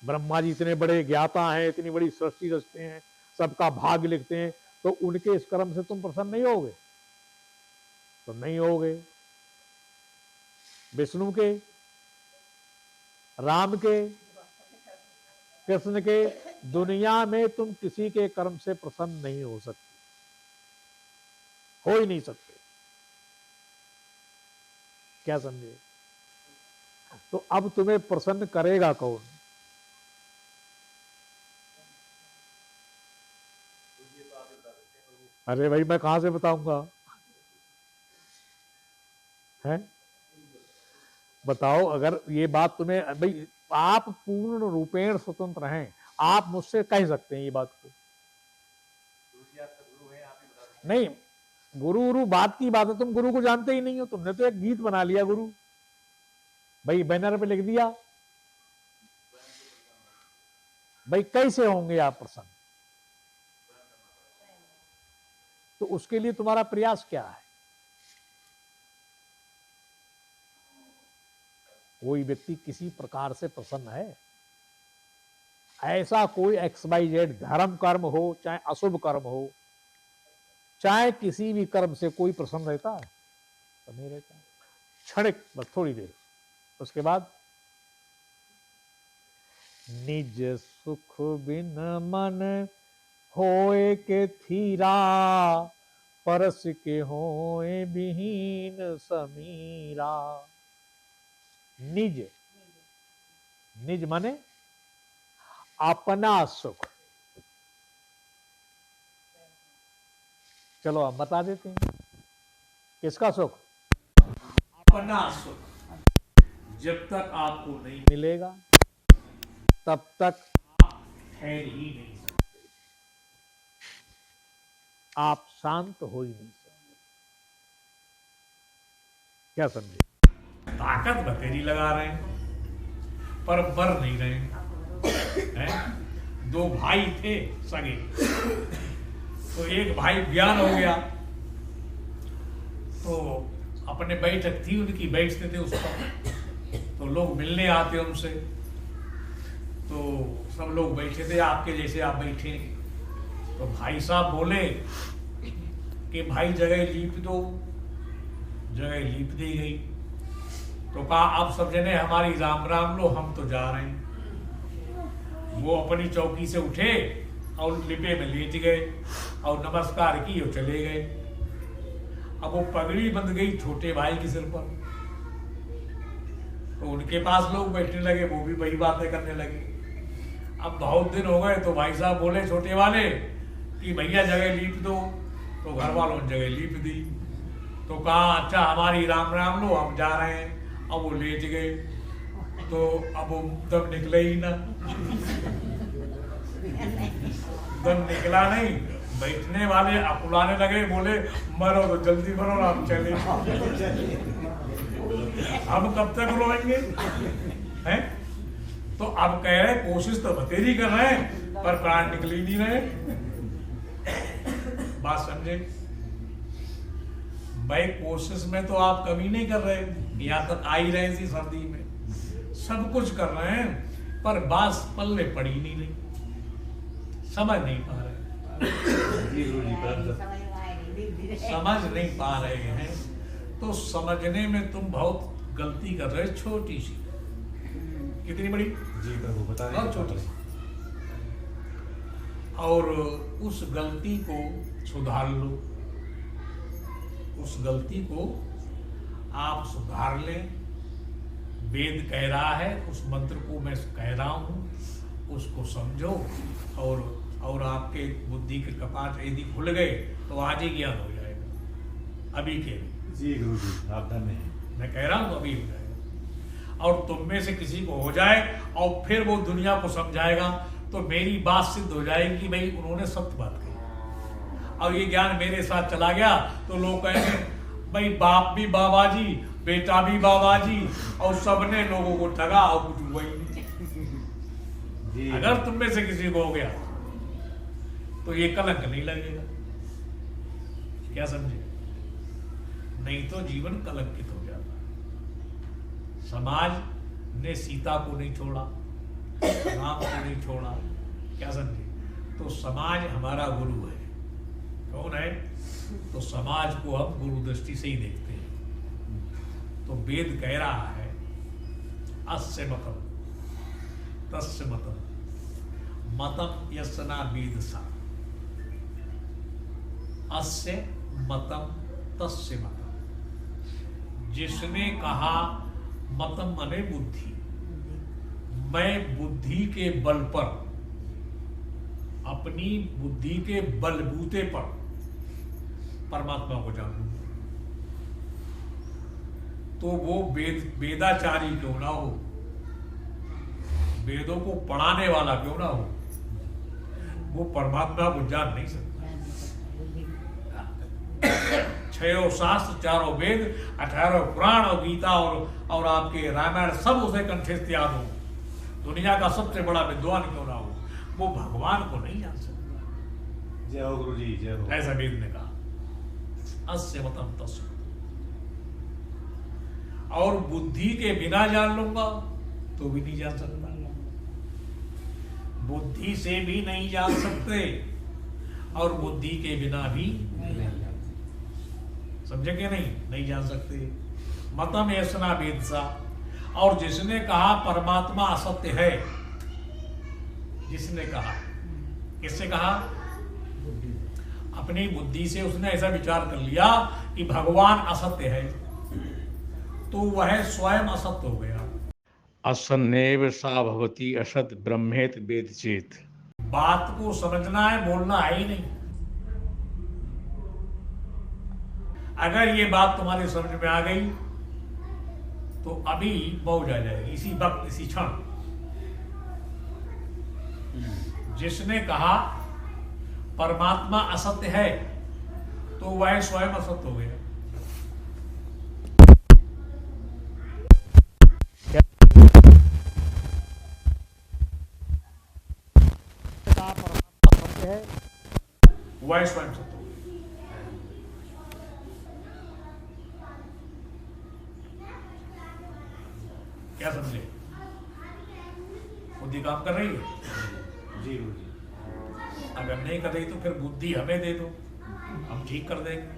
ब्रह्मा जी इतने बड़े ज्ञाता हैं, इतनी बड़ी सृष्टि रचते हैं, सबका भाग लिखते हैं, तो उनके इस कर्म से तुम प्रसन्न नहीं होगे? तो नहीं होगे। विष्णु के, राम के, कृष्ण के, दुनिया में तुम किसी के कर्म से प्रसन्न नहीं हो सकते, हो ही नहीं सकते। क्या समझे? तो अब तुम्हें प्रसन्न करेगा कौन? अरे भाई मैं कहां से बताऊंगा, है? बताओ। अगर ये बात तुम्हें, भाई आप पूर्ण रूपेण स्वतंत्र हैं, आप मुझसे कह सकते हैं ये बात को। नहीं, गुरु बात की बात है, तुम गुरु को जानते ही नहीं हो। तुमने तो एक गीत बना लिया गुरु, भाई बैनर पे लिख दिया। भाई कैसे होंगे आप प्रसन्न? तो उसके लिए तुम्हारा प्रयास क्या है? कोई व्यक्ति किसी प्रकार से प्रसन्न है? ऐसा कोई XYZ धर्म कर्म हो चाहे अशुभ कर्म हो, चाहे किसी भी कर्म से कोई प्रसन्न रहता है? तो नहीं रहता। क्षणिक, बस थोड़ी देर, उसके बाद निज सुख बिन मन होए के थीरा, परस के होए विहीन समीरा। निज, निज माने अपना सुख। चलो हम बता देते हैं किसका सुख। अपना सुख जब तक आपको नहीं मिलेगा तब तक ठहर ही नहीं सकते, आप शांत हो ही नहीं सकते। क्या समझे? ताकत बतेरी लगा रहे हैं पर बर नहीं रहे हैं। दो भाई थे सगे, तो एक भाई ज्ञान हो गया, तो अपने बैठक थी उनकी, बैठते थे उस पर, तो लोग मिलने आते उनसे, तो सब लोग बैठे थे आपके जैसे आप बैठे। तो भाई साहब बोले कि भाई जगह लीप दो, जगह लीप दी गई। तो कहा अब सब जने हमारी राम राम लो, हम तो जा रहे हैं। वो अपनी चौकी से उठे और लिपे में लेट गए और नमस्कार की और चले गए। अब वो पगड़ी बंध गई छोटे भाई के सिर पर, तो उनके पास लोग बैठने लगे, वो भी वही बातें करने लगे। अब बहुत दिन हो गए तो भाई साहब बोले छोटे वाले कि भैया जगह लीप दो, तो घर वालों ने जगह लीप दी। तो कहा अच्छा हमारी राम राम लो, हम जा रहे हैं। अब वो लेट गए, तो अब वो दम निकले ही ना, दम निकला नहीं। बैठने वाले अकुलाने लगे, बोले मरो तो जल्दी मरो, हम चले। अब कब तक रोएंगे हैं? तो अब कह रहे कोशिश तो बतेरी कर रहे हैं पर प्राण निकल ही नहीं रहे। बात समझे भाई? कोशिश में तो आप कमी नहीं कर रहे, यहाँ तक आ ही रहे थी सर्दी में, सब कुछ कर रहे हैं, पर बात पल्ले पड़ी नहीं रही, समझ नहीं पा रहे। जी गुरुजी परम समझ नहीं पा रहे हैं, तो समझने में तुम बहुत गलती कर रहे हो, छोटी सी। कितनी बड़ी? जी प्रभु बता बहुत छोटी सी। और उस गलती को सुधार लो, उस गलती को आप सुधार लें। वेद कह रहा है, उस मंत्र को मैं कह रहा हूं, उसको समझो। और आपके बुद्धि के कपाट यदि खुल गए तो आज ही ज्ञान हो जाएगा, अभी के। जी गुरुजी आप धन्य हैं। मैं कह रहा हूं अभी हो जाएगा। और तुम में से किसी को हो जाए और फिर वो दुनिया को समझाएगा, तो मेरी बात सिद्ध हो जाएगी कि भाई उन्होंने सत्य बात कही। और ये ज्ञान मेरे साथ चला गया तो लोग कहेंगे भाई बाप भी बाबा जी, बेटा भी बाबा जी, और सबने लोगों को ठगा और कुछ हुआ ही नहीं। जी अगर तुम में से किसी को हो गया तो ये कलंक नहीं लगेगा। क्या समझे? नहीं तो जीवन कलंकित हो जाता। समाज ने सीता को नहीं छोड़ा, राम को नहीं छोड़ा। क्या समझे? तो समाज हमारा गुरु है। कौन है? तो समाज को हम गुरु दृष्टि से ही देखते हैं। तो वेद कह रहा है अस्य मतम तस्य मतम, मतम यस्ना वेद सा, अस्य मतम तस्य मतम। जिसने कहा, मतम मने बुद्धि, मैं बुद्धि के बल पर, अपनी बुद्धि के बलबूते पर परमात्मा को जानूंगा, तो वो वेदाचारी क्यों ना हो, वेदों को पढ़ाने वाला क्यों ना हो, वो परमात्मा को जान नहीं सकता। 6 शास्त्र, 4 वेद, 18 पुराण और गीता और आपके रामायण सब उसे कंठस्थ याद हो, दुनिया का सबसे बड़ा विद्वान क्यों ना हो, वो भगवान को नहीं जान सकता। जय हो गुरुजी, जय हो। ऐसा वेद ने कहा अस्य मतम तस्य। और बुद्धि के बिना जान लूंगा तो भी नहीं जान सकता, बुद्धि से भी नहीं जान सकते और बुद्धि के बिना भी समझे कि नहीं जान सकते। मतम ऐसना वेदसा। और जिसने कहा परमात्मा असत्य है, जिसने कहा, किससे कहा? अपनी बुद्धि से उसने ऐसा विचार कर लिया कि भगवान असत्य है, तो वह स्वयं असत्य हो गया। असन्नेव सा भवती असत ब्रह्मेत वेद चेत। बात को समझना है, बोलना है ही नहीं। अगर ये बात तुम्हारी समझ में आ गई तो अभी मौज आ जाएगी, इसी वक्त, इसी क्षण। जिसने कहा परमात्मा असत्य है, तो वह स्वयं असत्य हो गया। वह स्वयं सत्य हो गया। क्या समझे? बुद्धि काम कर रही है? जी गुरुजी। अगर नहीं कर रही तो फिर बुद्धि हमें दे दो, हम ठीक कर देंगे।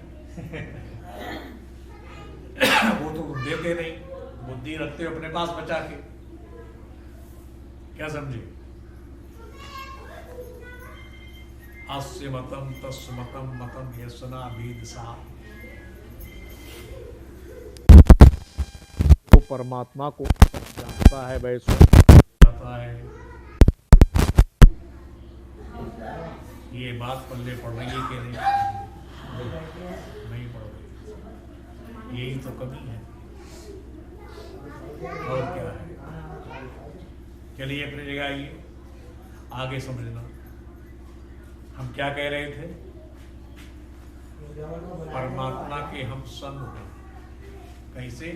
वो तो देते नहीं, बुद्धि रखते हो अपने पास बचा के। क्या समझे? अस्य मतम तस्य मतम मतम यस्ना वेद सा। वो परमात्मा को जानता है, वैसे जाता है। ये बात पल्ले पड़ रही है कि नहीं पड़ रही? यही तो कमी है, और क्या है? चलिए अपनी जगह आइए, आगे समझना। हम क्या कह रहे थे? परमात्मा के हम संग हैं। कैसे?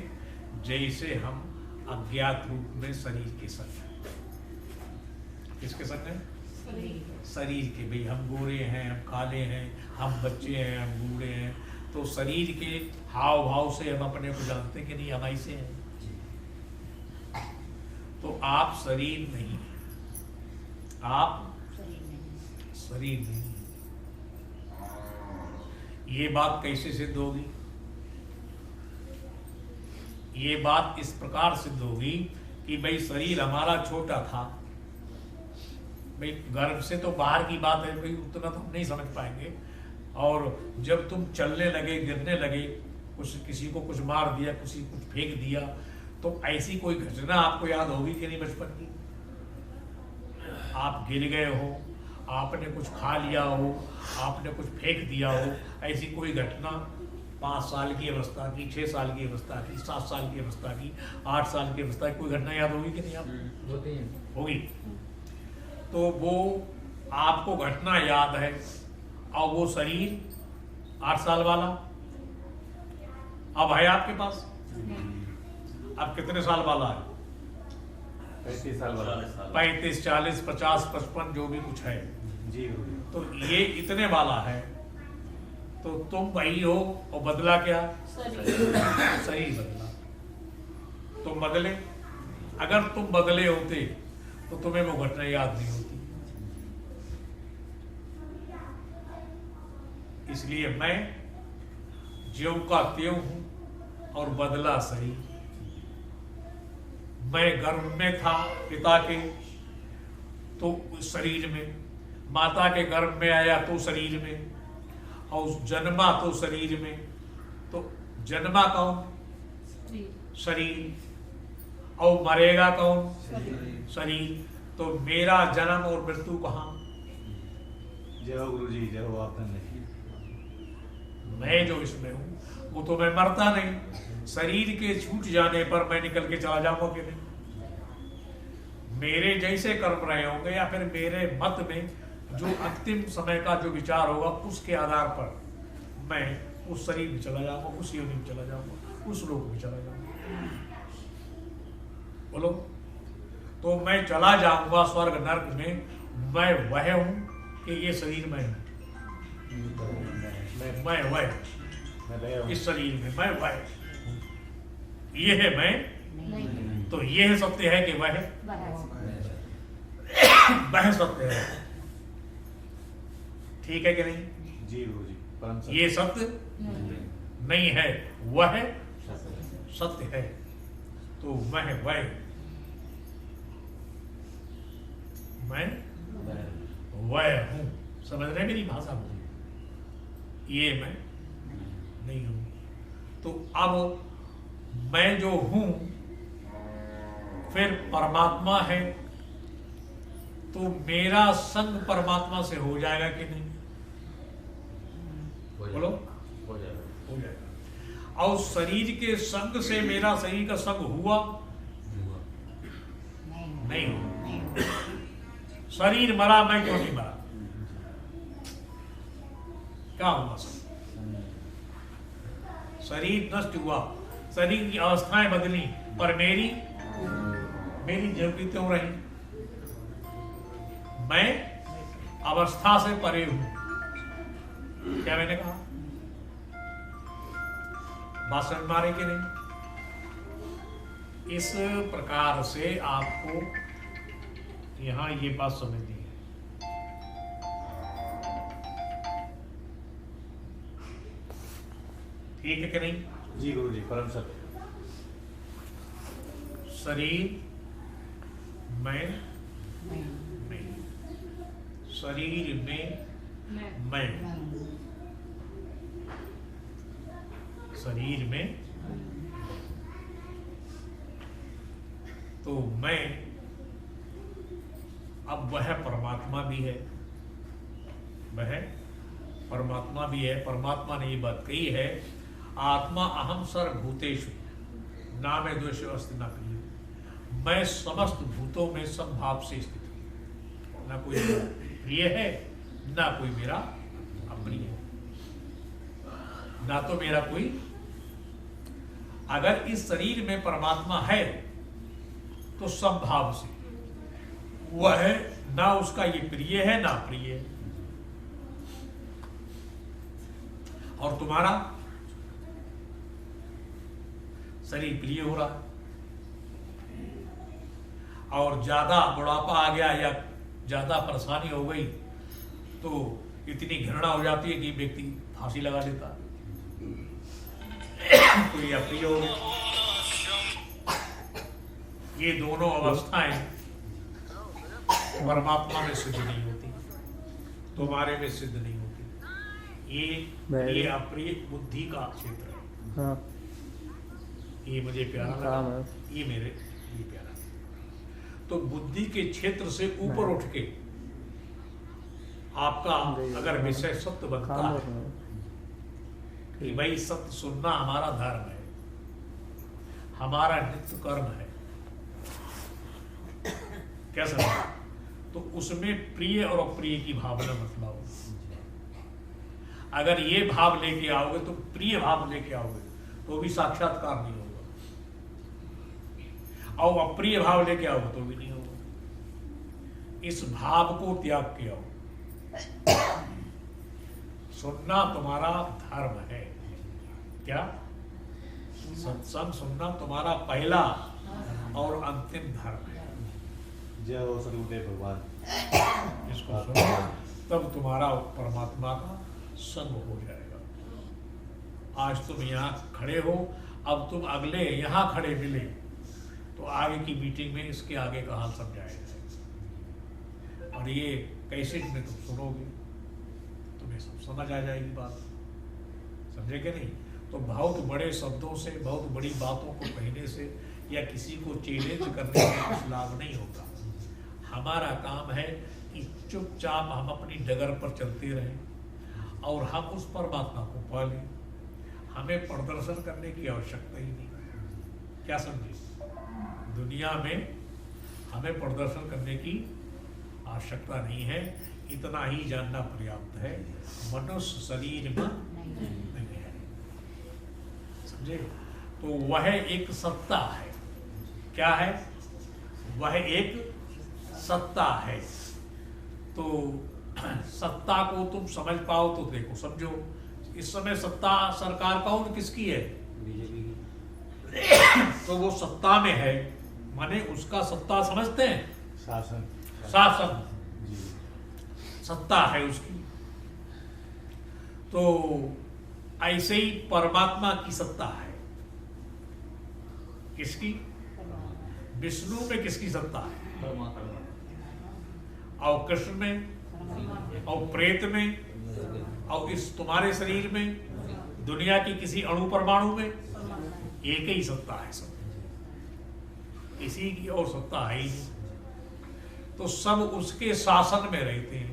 जैसे हम अज्ञात रूप में शरीर के संग हैं। किसके संग हैं? शरीर के। भाई हम गोरे हैं, हम काले हैं, हम बच्चे हैं, हम बूढ़े हैं, तो शरीर के हाव भाव से हम अपने को जानते कि नहीं हम ऐसे हैं। आप शरीर नहीं हैं, आप शरीर नहीं हैं। ये बात कैसे सिद्ध होगी? ये बात इस प्रकार सिद्ध होगी कि भाई शरीर हमारा छोटा था, भाई गर्भ से तो बाहर की बात है, भाई उतना तो हम नहीं समझ पाएंगे। और जब तुम चलने लगे, गिरने लगे, कुछ किसी को कुछ मार दिया, किसी को कुछ फेंक दिया, तो ऐसी कोई घटना आपको याद होगी कि नहीं बचपन की? आप गिर गए हो, आपने कुछ खा लिया हो, आपने कुछ फेंक दिया हो, ऐसी कोई घटना 5 साल की अवस्था की, 6 साल की अवस्था की, 7 साल की अवस्था की, 8 साल की अवस्था की कोई घटना याद होगी कि नहीं? आप होती है। होगी। तो वो आपको घटना याद है, और वो शरीर 8 साल वाला अब है आपके पास? अब कितने साल वाला है? 35 साल वाला। 35, 40, 50, 55 जो भी कुछ है। जी गुरुजी। तो ये इतने वाला है, तो तुम वही हो, और बदला क्या? शरीर बदला। तुम बदले। अगर तुम बदले होते तो तुम्हें वो घटना याद नहीं होती। इसलिए मैं ज्यों का त्यों हूं और बदला शरीर। मैं गर्भ में था पिता के तो शरीर में, माता के गर्भ में आया तो शरीर में, और जन्मा तो शरीर में। तो जन्मा कौन? शरीर। और मरेगा कौन? शरीर। तो मेरा जन्म और मृत्यु कहाँ? जय हो गुरुजी, जय हो, आप धन्य। मैं जो इसमें हूं वो तो मैं मरता नहीं। शरीर के छूट जाने पर मैं निकल के चला जाऊंगा कि नहीं? मेरे जैसे कर्म रहे होंगे, या फिर मेरे मत में जो अंतिम समय का जो विचार होगा, उसके आधार पर मैं उस शरीर में चला जाऊंगा, उस योनि में चला जाऊंगा, उस लोक में चला जाऊंगा। बोलो। तो मैं चला जाऊंगा स्वर्ग नर्क में, मैं वह हूं कि ये शरीर में हूं? मैं वह, इस शरीर में मैं वह, ये है मैं। तो ये है सत्य है कि वह वह सत्य है? ठीक है कि नहीं? जी गुरुजी, परम सत्य। ये सत्य नहीं है, वह सत्य है। तो मैं वह, मैं वह हूं। समझ रहे मेरी भाषा को? ये मैं नहीं हूं। तो अब मैं जो हूं, फिर परमात्मा है, तो मेरा संग परमात्मा से हो जाएगा कि नहीं? बोलो। हो जाएगा। हो जाएगा। और शरीर के संग से मेरा शरीर का संग हुआ? नहीं हुआ। शरीर मरा, मैं क्यों नहीं मरा? क्या हुआ? शरीर नष्ट हुआ, शरीर की अवस्थाएं बदली, पर मेरी जरूरतें रही। मैं अवस्था से परे हूं। क्या मैंने कहा? बात समझ मारे कि नहीं? इस प्रकार से आपको यहां ये बात समझनी है। ठीक है कि नहीं? जी गुरुजी, परम सत्य। शरीर मैं नहीं, शरीर में मैं, शरीर में तो मैं। अब वह परमात्मा भी है, वह परमात्मा भी है। परमात्मा ने ये बात कही है, आत्मा अहम सर्वभूतेषु ना मैं द्वेषो अस्ति ना प्रिय। मैं समस्त भूतों में समभाव से स्थित हूं। ना कोई मेरा प्रिय है, ना कोई मेरा अप्रिय है, ना तो मेरा कोई। अगर इस शरीर में परमात्मा है तो समभाव से वह है, ना उसका ये प्रिय है ना प्रिय है। और तुम्हारा शरीर प्रिय हो रहा है, और ज़्यादा बुढ़ापा आ गया या ज़्यादा परेशानी हो गई तो इतनी घृणा हो जाती है कि व्यक्ति फांसी लगा लेता है। तो ये अप्रिय हो गया। ये दोनों अवस्थाएं परमात्मा में सिद्ध नहीं होती, तुम्हारे में सिद्ध नहीं होती। ये अप्रिय बुद्धि का क्षेत्र है। हाँ, ये मुझे प्यारा लगा, ये मेरे लिए प्यारा। तो बुद्धि के क्षेत्र से ऊपर उठ के आपका अगर विषय सत्य बनता है कि भाई सत्य सुनना हमारा धर्म है, हमारा नित्य कर्म है, क्या समझ, तो उसमें प्रिय और अप्रिय की भावना मत लाओ। अगर ये भाव लेके आओगे तो प्रिय भाव लेके आओगे तो भी साक्षात्कार नहीं होगा, और अप्रिय भाव लेके आओगे तो भी नहीं होगा। इस भाव को त्याग के आओ। सुनना तुम्हारा धर्म है। क्या? सत्संग सुनना तुम्हारा पहला और अंतिम धर्म है। जय हो सदगुरुदेव भगवान। इसको सुनो तब तुम्हारा परमात्मा का संग हो जाएगा। आज तुम यहाँ खड़े हो, अब तुम अगले यहाँ खड़े मिले तो आगे की मीटिंग में इसके आगे का हाल समझाया जाएगा। और ये कैसे में तुम सुनोगे तुम्हें सब समझ आ जाएगी बात। समझे कि नहीं? तो बहुत बड़े शब्दों से, बहुत बड़ी बातों को कहने से या किसी को चैलेंज करने से कुछ लाभ नहीं होता। हमारा काम है कि चुपचाप हम अपनी डगर पर चलते रहें और हम उस परमात्मा को पालें। हमें प्रदर्शन करने की आवश्यकता ही नहीं। क्या समझे? दुनिया में हमें प्रदर्शन करने की आवश्यकता नहीं है। इतना ही जानना पर्याप्त है, मनुष्य शरीर में नहीं है। समझे? तो वह एक सत्ता है। क्या है? वह एक सत्ता है। तो सत्ता को तुम समझ पाओ तो देखो, समझो। इस समय सत्ता सरकार कौन किसकी है? तो वो सत्ता में है, माने उसका सत्ता समझते हैं? शासन। शासन सत्ता है उसकी। तो ऐसे ही परमात्मा की सत्ता है। किसकी? विष्णु में किसकी सत्ता है? और कृष्ण में, और प्रेत में, और इस तुम्हारे शरीर में, दुनिया की किसी अणु परमाणु में एक ही सत्ता है। सब किसी की और सत्ता है ही नहीं। तो सब उसके शासन में रहते हैं।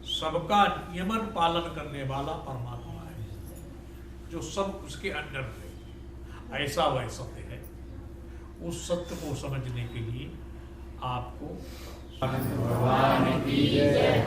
सबका नियमन पालन करने वाला परमात्मा है जो सब उसके अंडर है। ऐसा वह सत्य है। उस सत्य को समझने के लिए आपको भगवान की जय।